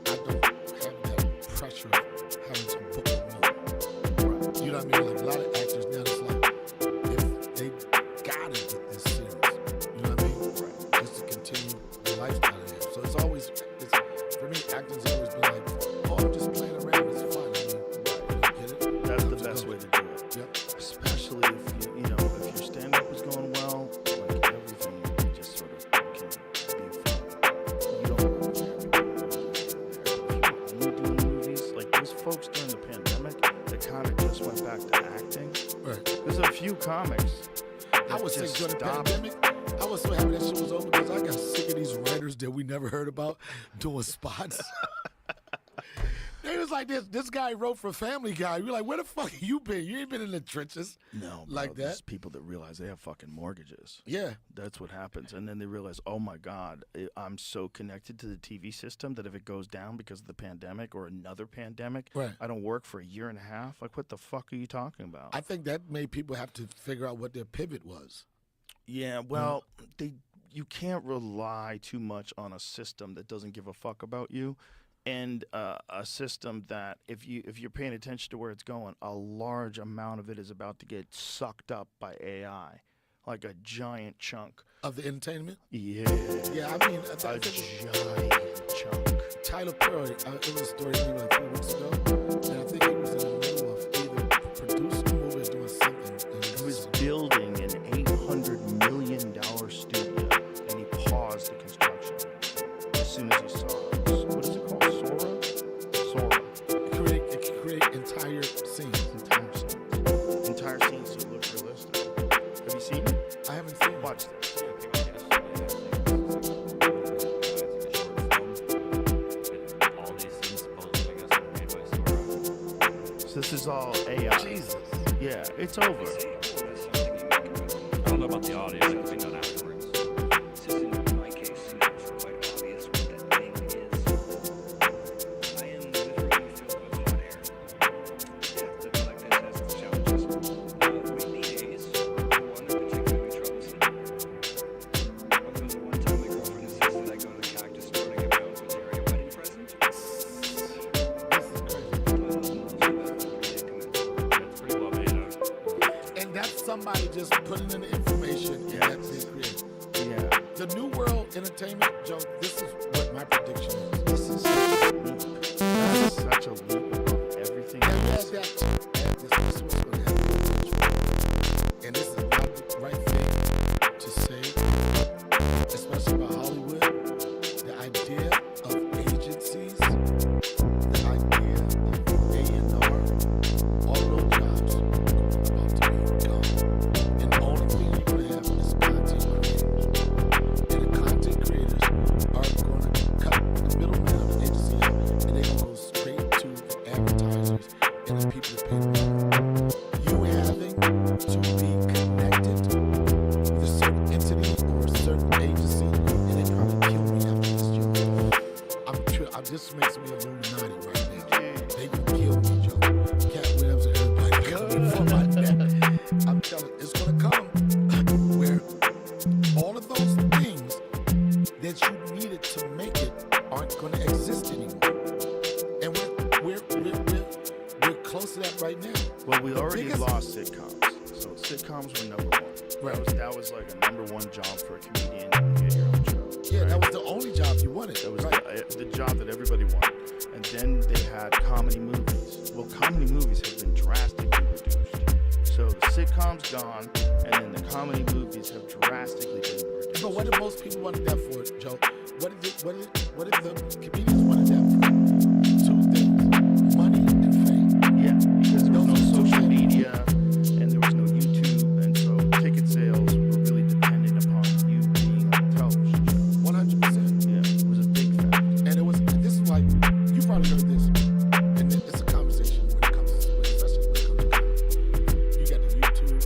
I don't have that pressure of having to book a role. You know what I mean? Like a lot of actors now, it's like if they gotta get this serious. You know what I mean? Just to continue the lifestyle they have. So it's always, for me, acting's always been like, oh, I'm just playing around. It's fun. I mean, get it? That's I'm the just best gonna- way to do it. Yep. Especially if if your stand-up is going well, like everything just sort of can be fun. You don't really care if you're only doing movies. Like those folks during the pandemic that kind of just went back to acting. Right. There's a few comics. I that was sick just during the stopped. pandemic. I was so happy that shit was over because I got sick of these writers that we never heard about doing spots. They was like, this guy wrote for Family Guy. You're like, where the fuck you been? You ain't been in the trenches. No, bro, Like there's that? people that realize they have fucking mortgages. Yeah. That's what happens. And then they realize, oh my God, I'm so connected to the TV system that if it goes down because of the pandemic or another pandemic, Right. I don't work for a year and a half. Like, what the fuck are you talking about? I think that made people have to figure out what their pivot was. Yeah, well, you can't rely too much on a system that doesn't give a fuck about you, and a system that if you're paying attention to where it's going, a large amount of it is about to get sucked up by AI. like a giant chunk. Of the entertainment? Yeah. Yeah, I mean, A giant chunk. Tyler Perry, it was a story maybe like 3 weeks ago, and I think he was in the middle of either producing a movie or doing something. And He was building an $800 million studio, and he paused the construction as soon as he saw it. What is it called? Sora? it can create entire scenes. Entire scenes to look realistic. Have you seen it? I haven't seen it. Watch this. So this is all AI. Jesus. Yeah, it's over. I don't know about the audio. That could be done afterwards. In my case, it's quite obvious what that thing is. I am literally filled with hot air. Yeah, the like this has its challenges. Windy days are one particularly troublesome. There was one time my girlfriend insisted I go to the cactus store to get my Uncle Jerry a wedding present. Pretty well made out. And that's somebody just putting in the information and that's being created. Yeah. The new world entertainment, Joe, this is what my prediction is. This is such a leap. That is such a leap above everything And else. this is what's going to happen. And this is not the right thing to say, especially about Hollywood. The idea of agencies, the idea of A&R, all of those jobs are about to be gone. And the only thing you're going to have is content creators. And the content creators are going to cut the middleman of the agency out, and they're going to go straight to the advertisers and the people that pay the money. You having to be connected with a certain entity or a certain agency, and they probably kill me after this job. This makes me Illuminati right now. They gonna kill me, Joe. Cat Williams and everybody coming for my neck. I'm telling you, it's gonna come where all of those things that you needed to make it aren't gonna exist anymore. And we're close to that right now. Well, we already Biggest- lost sitcoms. So sitcoms were number one. Right. That was like a number one job for a comedian. You get your own show. Yeah, right? that was the only job you wanted. That was right. the job that everybody wanted. And then they had comedy movies. Well, comedy movies have been drastically reduced. So the sitcom's gone, and then the comedy movies have drastically been reduced. So what did most people want that for, Joe? What did the comedians want that for? Two things: money and fame. Yeah, because there was no Those are two social things. media, and there was no YouTube, and so ticket sales were really dependent upon you being on a television show. 100%. Yeah, it was a big factor. And it was. This is like you probably heard this, and it's a conversation when it comes, especially when it comes to comedy. You got the YouTube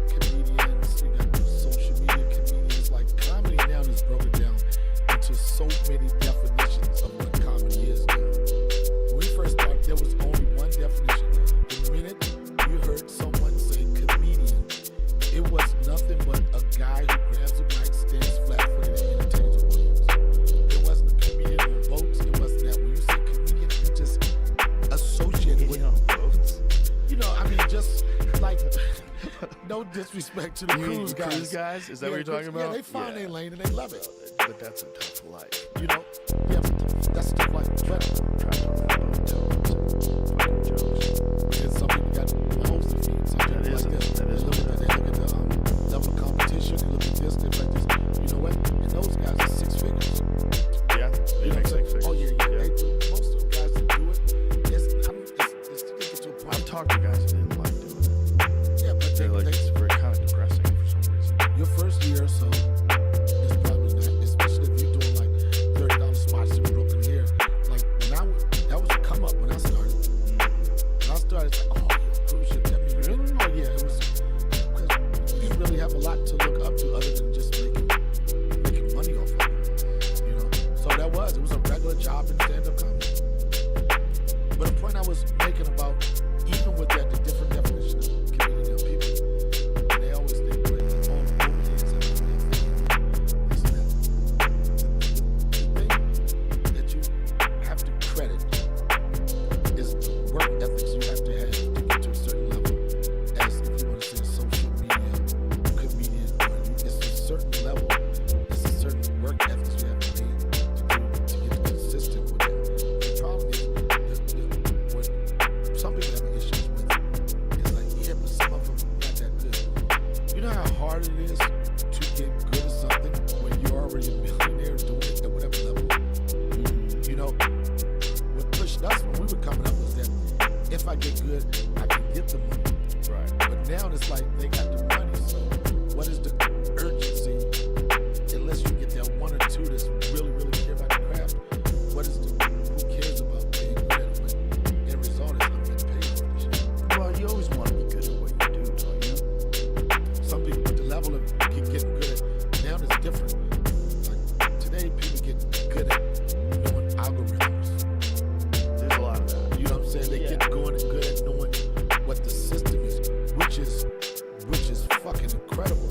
comedians, you got the social media comedians. Like comedy now is broken down into so many definitions of what comedy is now. When we first started, there was only one definition. The minute you heard someone say comedian, it was nothing but a guy who grabs a mic, stands flat-footed, and entertains an audience. It wasn't a comedian on boats. It wasn't that. When you say comedian, you just associate it with, you know, I mean, just like, no disrespect to the You mean cruise guys. cruise guys? Is that what you're talking Yeah, about? they find Yeah. their lane and they love it. But that's a tough life. You know, yeah, that's the life. But Trapped on that boat telling fucking jokes. and some people got homes to feed. Some people is- like this. that is They look at the level of competition. They look at this. They like this. You know what? And those guys are 6 figures. Yeah, they You know make what I'm six saying? figures. Oh yeah. They do. Most of the guys that do it, it's to get to a point. I've talked to guys that didn't like doing it. Yeah, but They're like, it's very kind of depressing for some reason. your first year or so is probably not, especially if you're doing like $30 spots in Brooklyn here. Like that was a come up when I started. When I started, it's like, oh, yeah, cruise ship. That means really? Oh yeah, it was because you didn't really have a lot to look up to other than just making money off of it. You know, so it was a regular job in stand-up comedy. But the point I was making about, even with that, the different definition of comedian and people, they always think, well, all the overheads have this and that. The thing that you have to credit is the work ethics you have to have to get to a certain level. As if you want to say a social media comedian people having issues with it. It's like, yeah, but some of them not that good. You know how hard it is to get good at something when you're already a millionaire doing it at whatever level? You know, what pushed us when we were coming up was that if I get good, I can get the money. Right. But now it's like they got the money, so what is the urgency? Unless you get that one or two that's really, really care about the craft, what is the, who cares about being good at it when the end result is I'm getting paid for this shit? Well, you always want to be good at what you do, don't you? Some people, but the level of getting good at now is different. Like today, people get good at knowing algorithms. There's a lot of that. You know what I'm saying? They Yeah. get going and good at knowing what the system is, which is fucking incredible.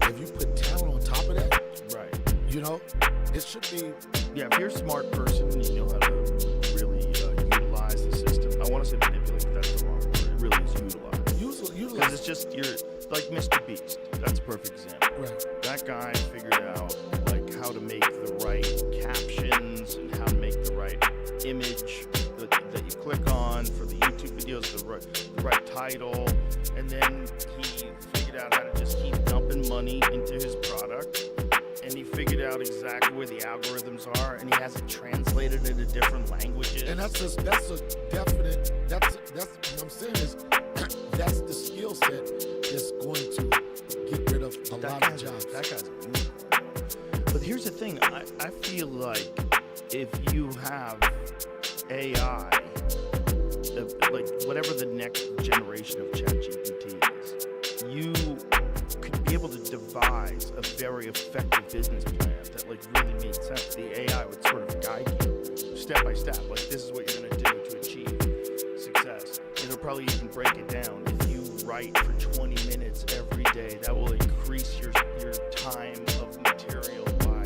If you put talent on top of that, Right. you know, it should be. Yeah, if you're a smart person and you know how to really utilize the system, I want to say manipulate, but that's the wrong word. It really is utilize. Because it's just, you're like Mr. Beast. That's a perfect example. Right. That guy figured out like how to make the right captions and how to make the right image that you click on for the YouTube videos, the right title, and then he figured out how to just keep dumping money into his product. And he figured out exactly where the algorithms are, and he has it translated into different languages. And that's a definite. That's what I'm saying is that's the skill set that's going to get rid of a lot of jobs. That guy's a unicorn. But here's the thing, I feel like if you have AI, like whatever the next generation of ChatGPT is, you could be able to devise a very effective business plan that like really made sense. The AI would sort of guide you step by step, like this is what you're gonna do to achieve success. It'll probably even break it down. If you write for 20 minutes every day, that will increase your time of material by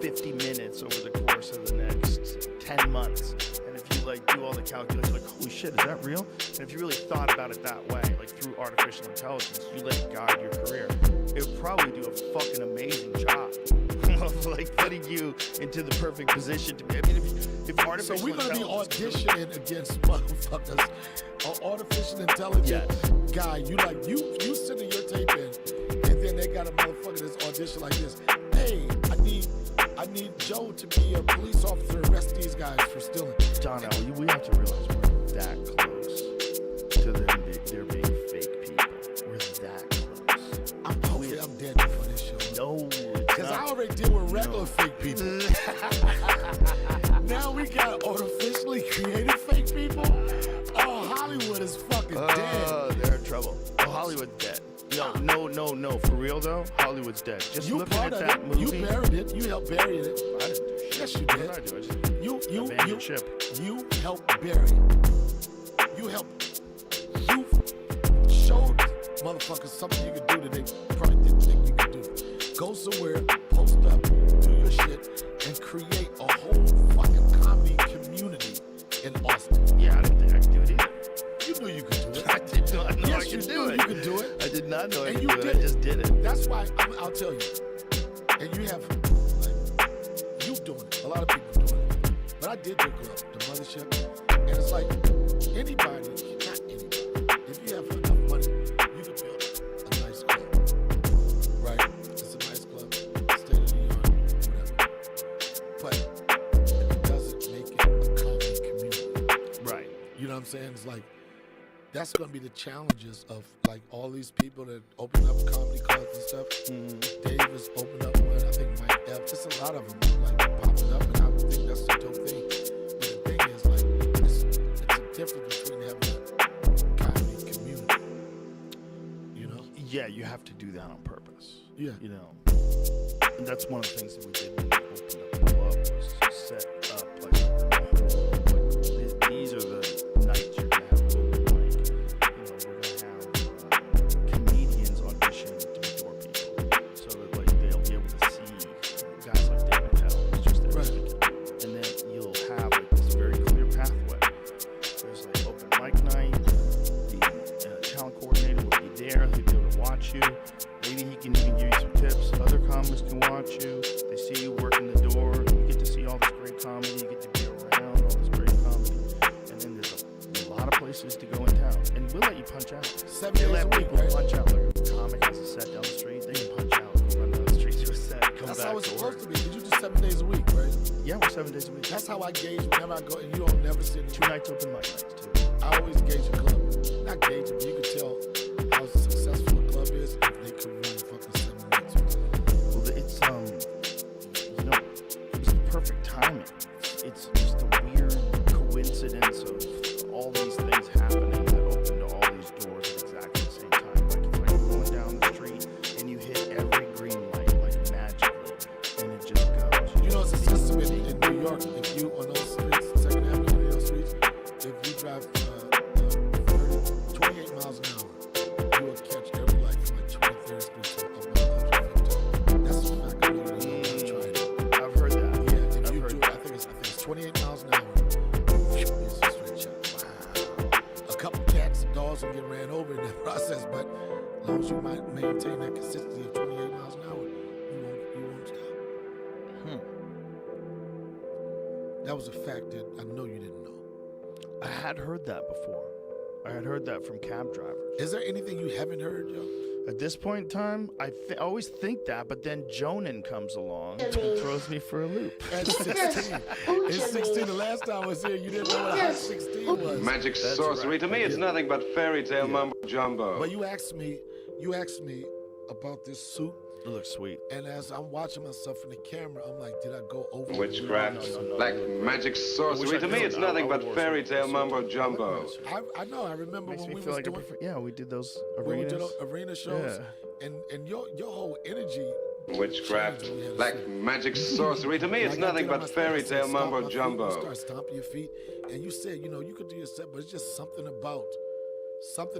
50 minutes over the course of the next 10 months. And if you like do all the calculations, like, holy shit, is that real? And if you really thought about it that way, like through artificial intelligence, you let it guide your career, it would probably do a fucking amazing job of like putting you into the perfect position to be. I mean, if artificial So we're gonna be intelligence auditioning against motherfuckers. An artificial intelligence guy, you sending your tape in, and then they got a motherfucker that's audition like this. Hey, I need Joe to be a police officer, arrest these guys for stealing. Donnell, we have to realize we're that close to them there being fake people. We're that close. Hopefully I'm dead before this show. No, because I already deal with regular fake people. Now we got artificially created fake people. Oh, Hollywood is fucking dead. They're in trouble. Oh, Hollywood's dead. No. For real though, Hollywood's dead. Just You looking part at of that it. movie. You buried it. You helped bury it. I didn't do shit. Yes, you What did. did I do? I just You abandoned ship. helped bury it. You showed motherfuckers something you could do that they probably didn't think you could do. Go somewhere, post up, do your shit, and create a whole fucking comedy community in Austin. Yeah, I didn't think I could do it either. You knew you could do it. I did not know I Yes, could you do knew it. you could do it. I did not know I And could you do it. did I just did it. That's why I'll tell you. And you have, like, you doing it. A lot of people doing it. But I did your club, the mothership. And it's like, anybody, not anybody, if you have enough money, you can build a nice club. Right? It's a nice club, state of the art, whatever. But it doesn't make it a comedy community. Right. You know what I'm saying? It's like, that's going to be the challenges of like all these people that open up comedy clubs and stuff. Dave has opened up one. I think Mike F. Just a lot of them like popping up, and I think that's the dope thing. But the thing is, like, it's a difference between having a comedy community. You know? Yeah, you have to do that on purpose. Yeah. You know, and that's one of the things that we did when we opened up the club was to set up like these are the nights you're gonna have open mic. You know, we're gonna have comedians audition to be door people, so that like they'll be able to see guys like Dave Attell, who's just there speaking, and then you'll have like this very clear pathway. There's like open mic night. The talent coordinator will be there. He'll be able to watch you. Maybe he can even give you some tips. Other comics can watch you. They see you working the door. downtown, and we'll let you punch out. 7 They days a let week, people right? punch out. Like a comic has a set down the street, they can punch out, go run down the street to a set, come That's back how it's to supposed work. to be. Did you do 7 days a week, right? Yeah, we're 7 days a week. That's how I gauge whenever I go, and you don't never see it. 2 nights open mic nights too. I always gauge a club. Not gauge it, but you can tell how successful a club is if they can run fucking 7 nights. Well, it's you know, it's perfect timing. It's just a weird coincidence of all these things happening that open to all these doors at exactly the same time. Like it's like you're going down the street and you hit every green light like magically, and it just goes. You know, it's a system in New York. If you on those streets, Second Avenue, New York streets, if you drive 28 miles an hour, you will catch every light from like 23rd Street to up 115th. That's a fact. I know you don't try it. I've heard that. Yeah, if I've you heard do, that. I think it's 28 miles an hour. It's a straight shot. Wow. A couple cats and dogs will get ran over in that process, but as long as you might maintain that consistency of 28 miles an hour, you won't stop. That was a fact that I know you didn't know. I had heard that before. I had heard that from cab drivers. Is there anything you haven't heard, Joe? At this point in time, I always think that, but then Jonan comes along and throws me for a loop. At 16. It's 16. The last time I was here, you didn't know what a hot 16 was. Magic That's sorcery. right. To me, it's nothing but fairy tale mumbo jumbo. But you asked me about this suit, It looks sweet. and as I'm watching myself in the camera, I'm like, did I go over? Witchcraft, No. like magic sorcery. To me, it's nothing but fairy tale mumbo jumbo. I know. I remember Makes when me we feel was like doing, yeah, we did those when we did arenas. arena shows, Yeah. and your whole energy. Witchcraft, changed when you had a like suit. magic sorcery. To me, it's Like I nothing did on but my fairy set, I tale said, stomp mumbo my feet, jumbo. You start stomping your feet, and you said, you could do your set, but it's just something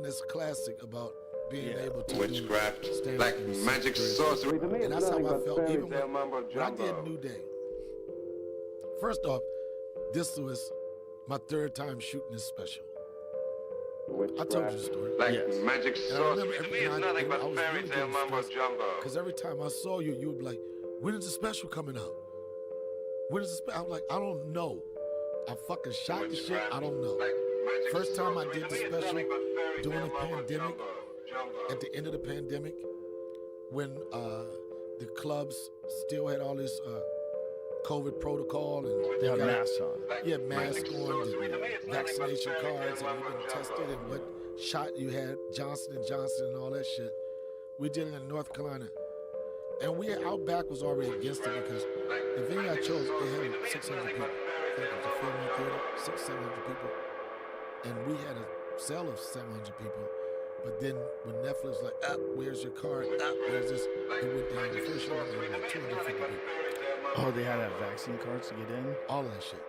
that's classic about being able to Witchcraft, do stand like up and magic sit. sorcery. To me, And it's that's how nothing I but felt fairy even tale when mumbo I did jumbo. New Day. First off, this was my 3rd time shooting this special. I told you the story. Like Yes. magic And I sorcery. remember To me, every it's time nothing I but was fairy really tale getting mumbo stressed, jumbo. Because every time I saw you, you would be like, when is the special coming out? When is the special? I'm like, I don't know. I fucking shot the shit. I don't know. First time I did the special during the pandemic, at the end of the pandemic, when the clubs still had all this COVID protocol and They had masks on. you had masks on, and vaccination cards, and you've been tested, and what shot you had, Johnson & Johnson and all that shit. We did it in North Carolina. And our back was already against it because the venue I chose, it held 600 people. I think it was a Fairmont Theater, 600-700 people. And we had a cell of 700 people. But then when Netflix was like, where's your card? Where's this? It went down the first show, and it was 250 people. Oh, they had to have vaccine cards to get in? All of that shit.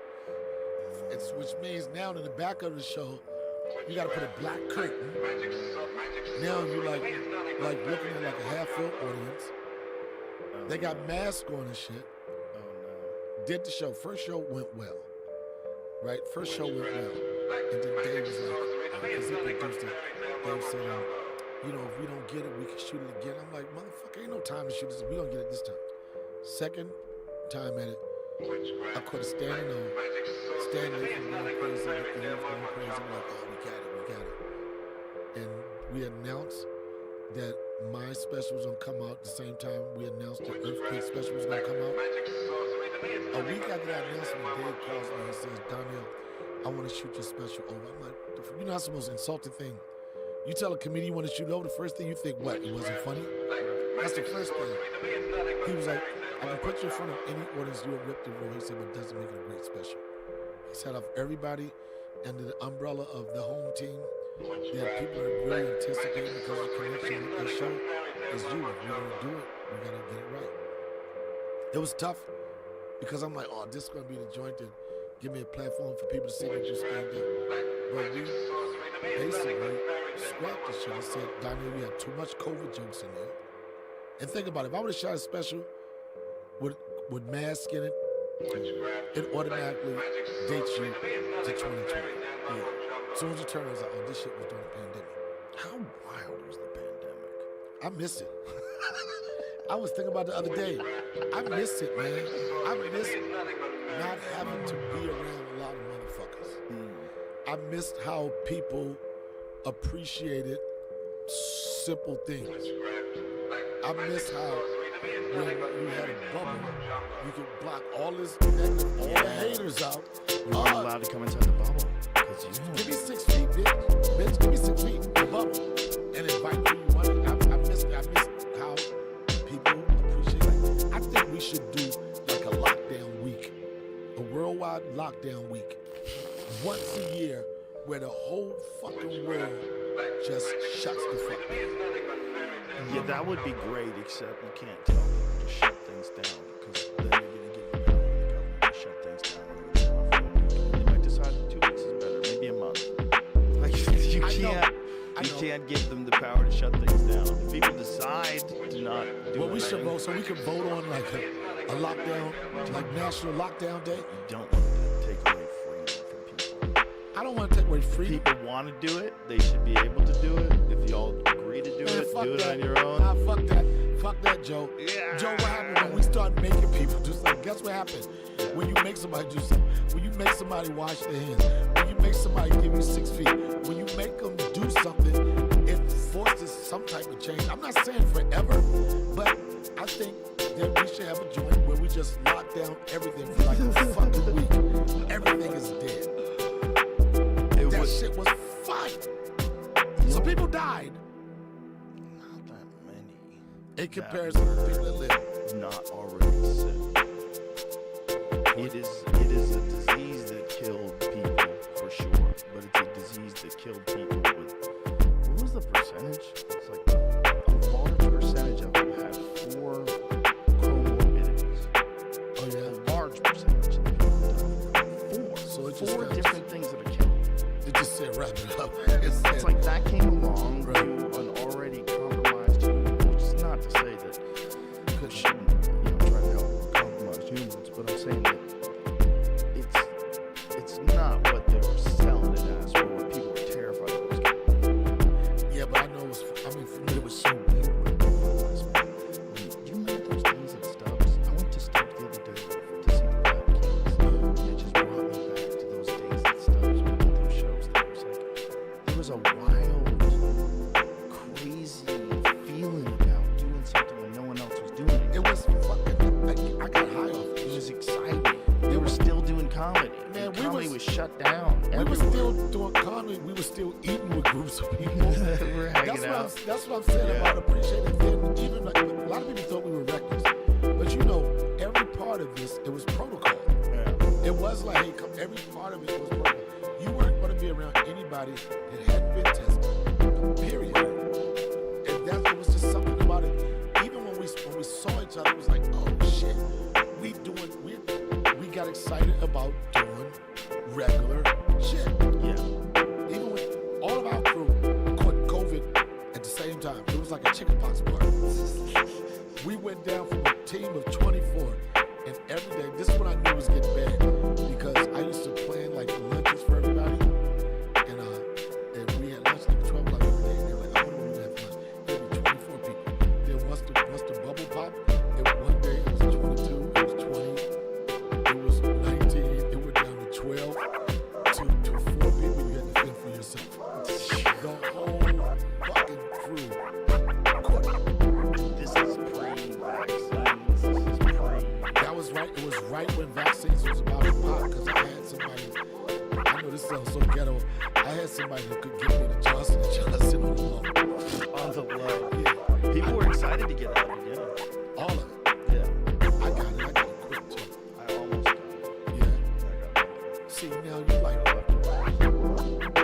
Which means now in the back of the show, you gotta put a black curtain. Now you like looking at like a half-full audience. They got masks on and shit. Oh, no. Did the show. First show went well. Right? First show went well. And then Dave was like, because he produced it, Dave said, if we don't get it, we can shoot it again. I'm like, motherfucker, ain't no time to shoot this. We gonna get it this time. Second time at it, I could have standing on, standing there from going crazy, and he was going crazy. I'm like, oh, we got it. And we announced that my special was gonna come out at the same time we announced the Earthquake special was gonna come out. A week after that announcement, Dave calls me and says, Daniel, I want to shoot your special over. I'm like, you know that's the most insulting thing. You tell a comedian you want to shoot over, the first thing you think, what, it wasn't funny? That's the first thing. He was like, I can put you in front of any audience, you'll rip the room. He said, but it doesn't make it a great special. He said, of everybody under the umbrella of the home team, that people are really anticipating because of the connection with the show is you. If we're gonna do it, we gotta get it right. It was tough because I'm like, oh, this is gonna be the joint that give me a platform for people to see me do stand up. But we basically scrapped the shit and said, Daniel, you had too much COVID jokes in there. And think about it, if I would have shot a special with mask in it, it automatically dates you to 2020. Yeah. As soon as you turn, I was like, oh, this shit was during the pandemic. How wild was the pandemic? I miss it. I was thinking about it the other day. I miss it, man. I miss not having to be around a lot of motherfuckers. I missed how people appreciated simple things. I miss how when you had a bubble, you could block all this negative, all the haters out. You weren't allowed to come inside the bubble. Give me 6 feet, bitch. Bitch, give me 6 feet, the bubble. And invite who you want. I miss how people appreciate it. I think we should do like a lockdown week, a worldwide lockdown week, once a year, where the whole fucking world just shuts the fuck down. Yeah, that would be great, except you can't tell them to shut things down, because then you're going to give the power to the government to shut things down whenever they want for a week. They might decide 2 weeks is better, maybe a month. Like, you can't give them the power to shut things down. If people decide to not do Well, we should vote, so we can vote on like a lockdown, like National Lockdown Day. You don't want to take away freedom from people. I don't want to take away freedom. People want to do it, they should be able to do it. If y'all agree to do it, do it on your own. Nah, fuck that. Fuck that, Joe. Yeah. Joe, what happened when we start making people do something? Guess what happened? When you make somebody do something, when you make somebody wash their hands, when you make somebody give you 6 feet, when you make them do something, it forces some type of change. I'm not saying forever, but I think that we should have a joint where we just lock down everything for like a fucking week. Everything is dead. That shit was fine. Some people died. Not that many. In comparison to people that live. Not already sick. It is a disease that killed people for sure, but it's a disease that killed people with, what was the percentage? It's like a large percentage of them had 4 comorbidities. Oh yeah? A large percentage of them died. 4. So it just 4 got- different things that are killing. It just said wrap it up. It's like that came along Right. to an already compromised human, which is not to say that you shouldn't, try to help compromised humans, but I'm saying that it's not what they were selling it as, or what people were terrified it was going to be. Yeah, but I know for me it was so weird. Do you remember those things at Stubbs? I went to Stubbs the other day to see the Rap Kings, and it just brought me back to those days at Stubbs when we did those shows. There was a wild, crazy feeling about doing something when no one else was doing it. It was fucking, I got high off It it. was exciting. They were still doing comedy. Man, And we comedy was- was shut down. We were everywhere. still doing comedy. We were still eating with groups of people. We're hanging out. That's what I'm saying Yeah. about appreciating it. Even like, a lot of people thought we were reckless, but every part of this, it was protocol. Yeah. It was like, hey, come, every part of it was protocol. You weren't going to be around anybody that hadn't been tested. Period. And it was just something about it. Even when we saw each other, it was like, oh shit, we got excited about doing regular shit. Yeah. Even with all of our crew caught COVID at the same time. It was like a chickenpox party. We went down from a team of 24, and every day, this is when I knew it was getting bad, because I used to plan like lunches for everybody, and we had lunch like 12 o'clock every day, and they were like, I wonder when we have lunch. There were 24 people. Then once the bubble popped, one day it was 22, it was 20, it was 19, it went down to 12, to 4 people you had to fend for yourself. The whole fucking crew caught it. This is pre-vaccines. This is pre. That was right. It was right when vaccines was about to pop, because I had somebody. I know this sounds so ghetto. I had somebody who could give me the Johnson & Johnson on the low. On the low. Yeah, People were excited to get out of it. all of it. Yeah. I got it quick too. I almost got it. Yeah. I got it. See, now you like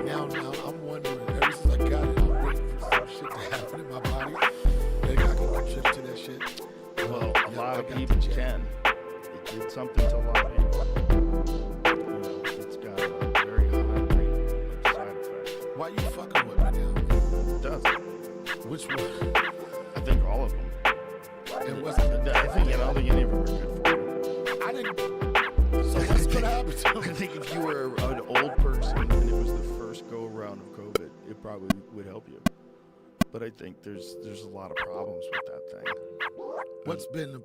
now I'm wondering. Ever since I got it, I'm waiting for some shit to happen in my body. Maybe I can contribute to that shit. Well, a Yeah, lot I of got people the jab. can. It did something to a lot of people. It's got a very high rate of side effects. Why you fucking with me now? It does. Which one? I think all of them. It was. I don't think any of them are good for you. I didn't. So what's gonna happen to I me? think if you were an old person and it was the first go around of COVID, it probably would help you. But I think there's a lot of problems with that thing. What's been the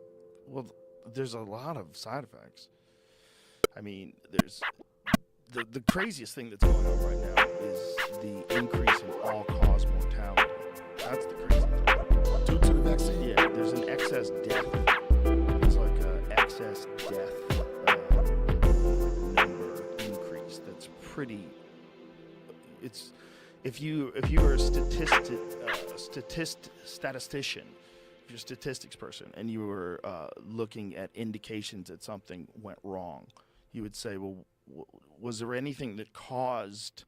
Well, there's a lot of side effects. I mean, there's the craziest thing that's going on right now is the increase in you were a statistician, if you're a statistics person, and you were looking at indications that something went wrong, you would say, well, was there anything that caused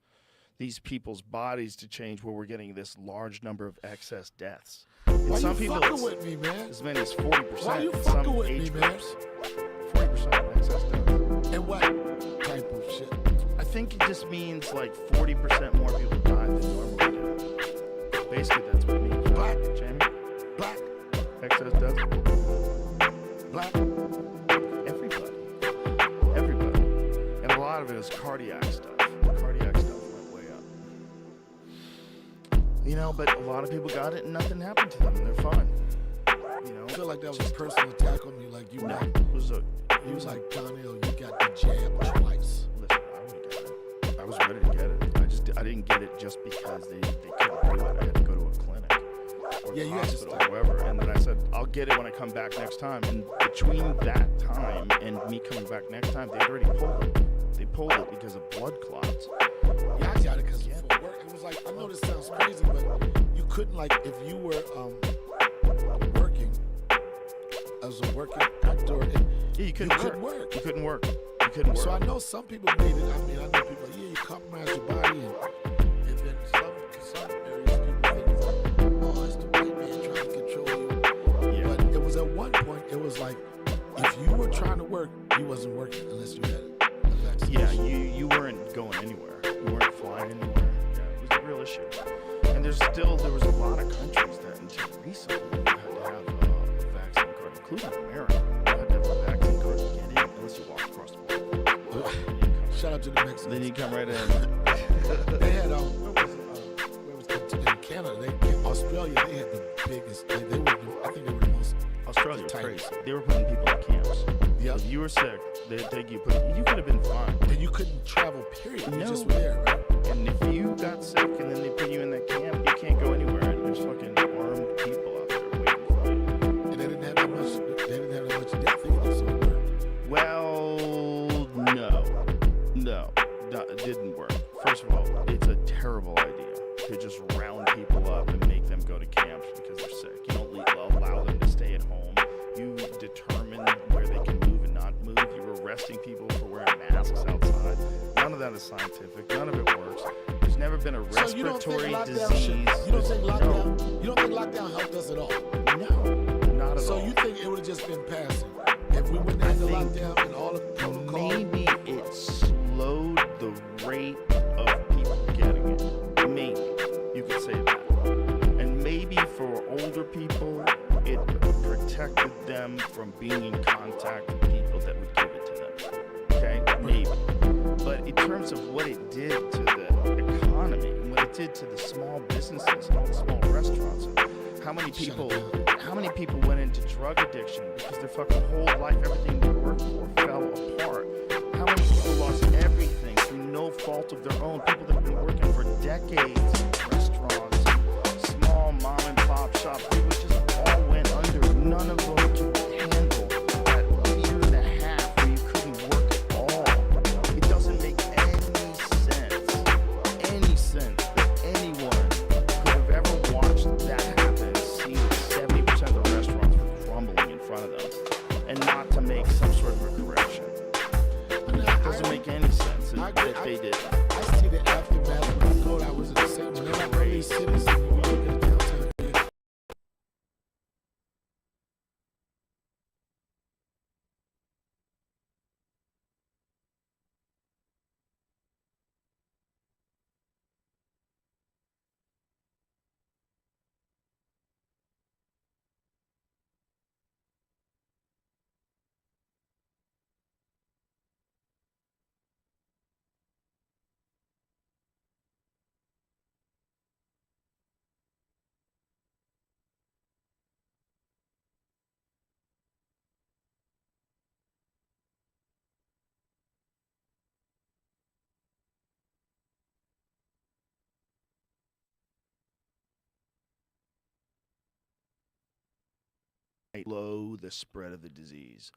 these people's bodies to change where we're getting this large number of excess deaths? Why some you people, fucking with me, man? as many as 40%. Why you in fucking some with age me, man? groups. 40% excess deaths. And what type of shit? I think it just means like 40% more people die than normally do. Basically, that's what it means. Black. Jamie? Black. Excess deaths? Black. Everybody. And a lot of it is cardiac stuff. Cardiac stuff went way up. You know, but a lot of people got it and nothing happened to them. They're fine. You know? I feel like that was a personal attack on me. Like you, No, got, it was a... you was like, Donnell, you got the jab twice. Listen, I would get it. I was ready to get it. I didn't get it just because they couldn't do it. I had to go to a clinic or Yeah, the you had to hospital stop. or wherever. And then I said, I'll get it when I come back next time. And between that time and me coming back next time, they'd already pulled it. They pulled it because of blood clots. Yeah, I got it because for work. It was like, I know this sounds crazy, but you couldn't, like, if you were working as a working actor, Yeah, you couldn't work. You couldn't work. You couldn't work. So I know some people made it. I mean, I know people, yeah, you compromise your body, and then some areas people think it's like, oh, it's the white man trying to control you. Yeah. But it was at one point, it was like, if you were trying to work, you wasn't working unless you had a vaccination. Yeah, you weren't going anywhere. You weren't flying anywhere. Yeah, it was a real issue. And there was a lot of countries that until recently you had to have a vaccine card, including America. You had to have a vaccine card to get in unless you walked across the border. Shout out to the Mexicans. Then you come right in. They had where was it? In Canada, Australia, they had the biggest. I think they were the most. Australia was tightest. crazy. They were putting people in camps. Yep. If you were sick, they'd take you. You could have been fine. And you couldn't travel. Period. You No. just were there, right? And if you got sick and then they put you in that camp, you can't go anywhere. And there's fucking armed people out there waiting for you. And they didn't have that much. They didn't have that much death either. So it worked. Well, no, it didn't work. First of all, it's a terrible idea to just round people up and make them go to camps because they're sick. You don't allow them to stay at home. You determine where they can move and not move. You're arresting people for wearing masks outside. None of that is scientific. None of it works. There's never been a So you don't think respiratory lockdown disease. You don't think lockdown? No, You don't think lockdown helped us at all? no, not at So all. you think it would have just been passing if we went into think lockdown and all the protocol? Maybe it slowed the rate of people getting it. Maybe you could say that. And maybe for older people, it protected them from being in contact with people that would give it to them. Okay? Maybe. But in terms of what it did to the economy and what it did to the small businesses and all the small restaurants, and how many people went into drug addiction because their fucking whole life, everything they worked for fell apart. How many people lost everything through no fault of their own? People that have been working for decades in restaurants, small mom and pop shops, they would just all went under. None of them could handle that year and a half where you couldn't work at all. It doesn't make any sense that anyone could have ever watched that happen and seen that 70% of the restaurants were crumbling in front of them and not to make some sort of a correction. It doesn't make any sense that they did. I see the aftermath when I go. I was in the same. Whenever I go to these cities, and you look at downtown here, Slow the spread of the disease.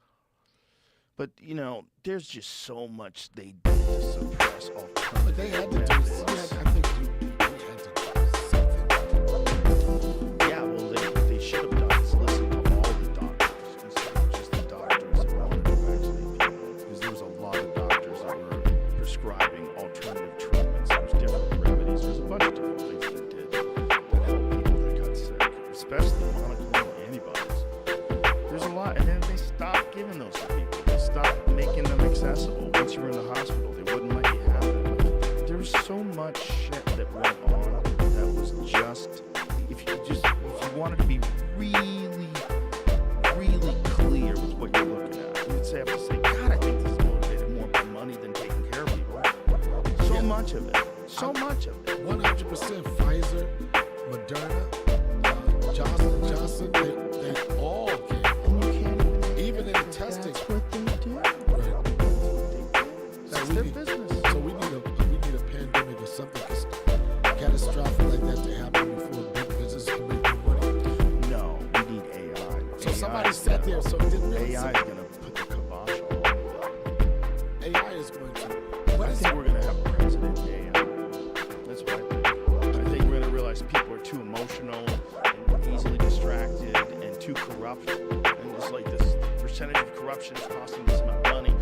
But, you know, there's just so much they did to suppress alternative but they had to do. methods. I think we had to giving those to people. They stopped making them accessible. Once you were in the hospital, they wouldn't let you have them. Like, there was so much shit that went on that was just, if you wanted to be really, really clear with what you're looking at, you would have to say, God, I think this is motivated more by money than taking care of people. So much of it. So much of it. 100% Pfizer, Moderna, Johnson, they all came. And you can't Even in the testing. That's what they do. Right. That's So their we business. So we need a pandemic or something catastrophic like that to happen before big business can make more money. No, we need AI. So somebody sat there, so it didn't really AI is going to put the kibosh on all of it. AI is going to. I think we're going to have a president AI. That's what I think. I think we're going to realize people are too emotional and easily distracted and too corrupt. And it's like this percentage of corruption is costing this amount of money.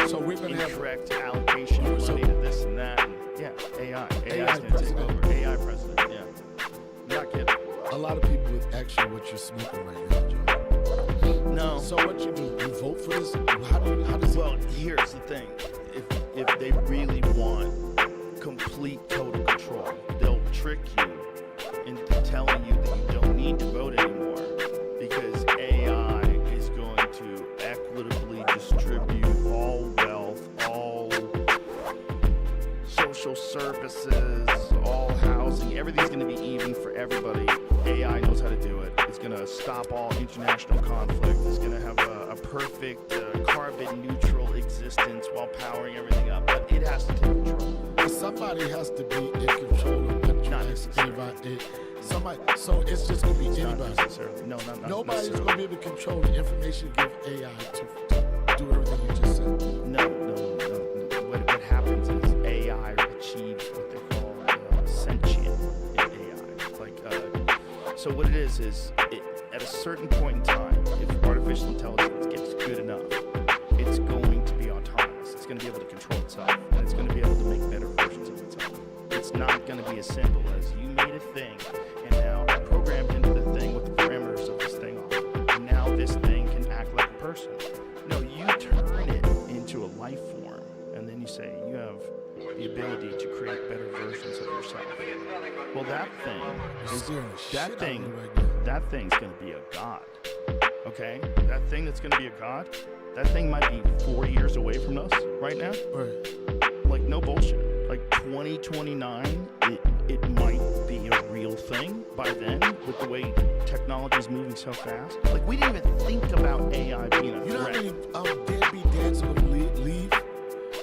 So we're going to have incorrect allocation of money to this and that. And yeah, AI. AI is going to take over. AI president, yeah. Not kidding. a lot of people with actually what you're smoking right now, Joe. No. So what you do? You vote for this? How does Well, here's the thing. If they really want complete total control, they'll trick you into telling you that you don't need to vote anymore because AI is going to equitably distribute all wealth, all social services, all housing. Everything's going to be even for everybody. AI knows how to do it. It's going to stop all international conflict. It's going to have a perfect carbon neutral existence while powering everything up. But it has to take control. somebody has to be in control of what you Not ask necessarily. anybody. Somebody. So it's just gonna be Not anybody. necessarily. No, not Nobody's necessarily. gonna be able to control the information you give AI to do everything you just said. No. What happens is AI achieves what they call sentient AI. So what it is at a certain point in time, if artificial intelligence gets good enough, it's going to be autonomous. It's going to be able to control itself, and it's going to be able to make better versions of itself. It's not going to be as simple as you made a thing, and now I programmed into the thing what the parameters of this thing are, and now this thing can act like a person. No, you turn it into a life form, and then you say you have the ability to create better versions of yourself. Well, that thing is Scaring the shit that out of thing. me right now. That thing's gonna be a god. Okay, that thing that's gonna be a god. That thing might be 4 years away from us right now. Right. Like no bullshit. Like 2029, it might be a real thing by then. With the way technology is moving so fast, like we didn't even think about AI being a You know how threat. many deadbeat dads are gonna leave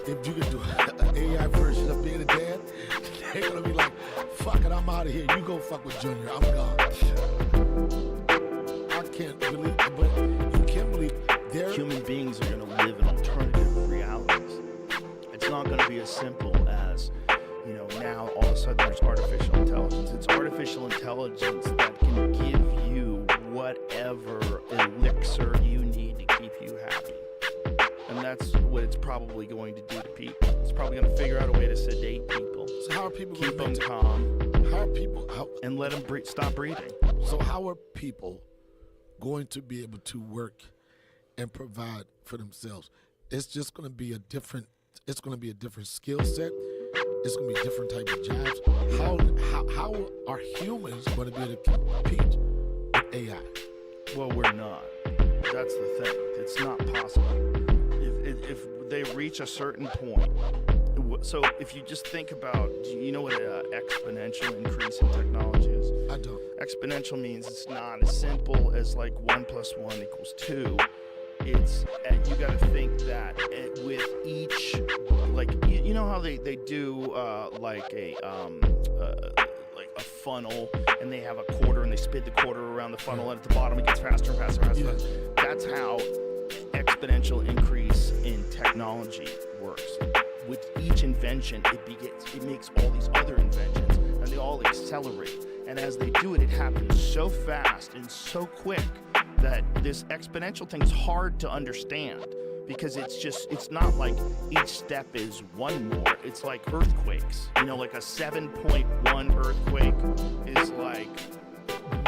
if you can do an AI version of being a dad? They're gonna be like, fuck it, I'm out of here. You go fuck with Junior. I'm gone. I can't believe, but you can't believe they're Human beings are going to live in alternative realities. It's not going to be as simple as, now all of a sudden there's artificial intelligence. It's artificial intelligence that can give you whatever elixir you need to keep you happy. And that's what it's probably going to do to people. It's probably going to figure out a way to sedate people, So how are people keep gonna them make calm, how are people and let them stop breathing. so how are people going to be able to work and provide for themselves? It's just going to be a different skill set. It's going to be a different type of jobs. How are humans going to be able to compete with AI? Well, we're not. That's the thing. It's not possible. If they reach a certain point, so if you just think about, you know what an exponential increase in technology is? I don't. Exponential means it's not as simple as like 1 + 1 = 2. It's you got to think that with each, like you know how they do like a funnel, and they have a quarter and they spin the quarter around the funnel, and at the bottom it gets faster and faster and faster. Yeah. That's how exponential increase in technology works. With each invention, it makes all these other inventions, and they all accelerate. And as they do it, it happens so fast and so quick that this exponential thing is hard to understand, because it's not like each step is one more. It's like earthquakes. Like a 7.1 earthquake is like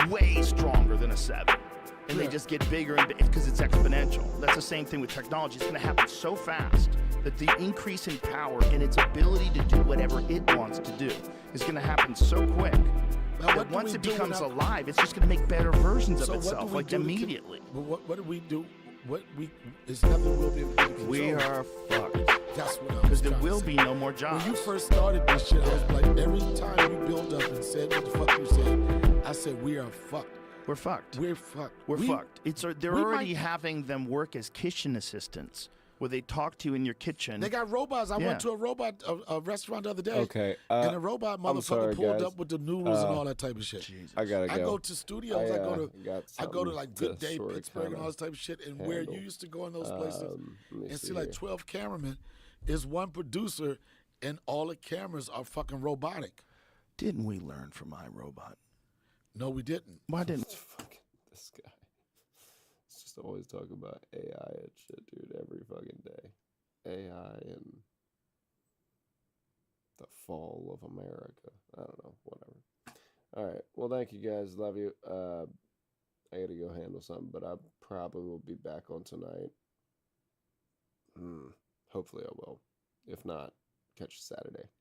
way stronger than a 7. and they just get bigger and because it's exponential. That's the same thing with technology. It's going to happen so fast that the increase in power and its ability to do whatever it wants to do is going to happen so quick that once it becomes alive, it's just going to make better versions of itself, like immediately. But what do we do? It's nothing we'll be able to do. We are fucked. That's what I was Because there trying to will say. be no more jobs. When you first started this shit, I was like, every time you build up and said what the fuck you said, I said, we are fucked. We're fucked. We're fucked. We're fucked. They're already having them work as kitchen assistants, where they talk to you in your kitchen. They got robots. I went to a restaurant the other day. Okay. And a robot motherfucker pulled up with the noodles and all that type of shit. Jesus. I gotta go. I go to studios. I go to like Good Day, sorta Pittsburgh, and all this type of shit. And where you used to go in those places and see like 12 cameramen, is one producer, and all the cameras are fucking robotic. Didn't we learn from iRobot? No, we didn't. Why didn't? This guy. It's just always talking about AI and shit, dude, every fucking day. AI and the fall of America. I don't know, whatever. All right. Well, thank you guys. Love you. I gotta go handle something, but I probably will be back on tonight. Hopefully I will. If not, catch you Saturday.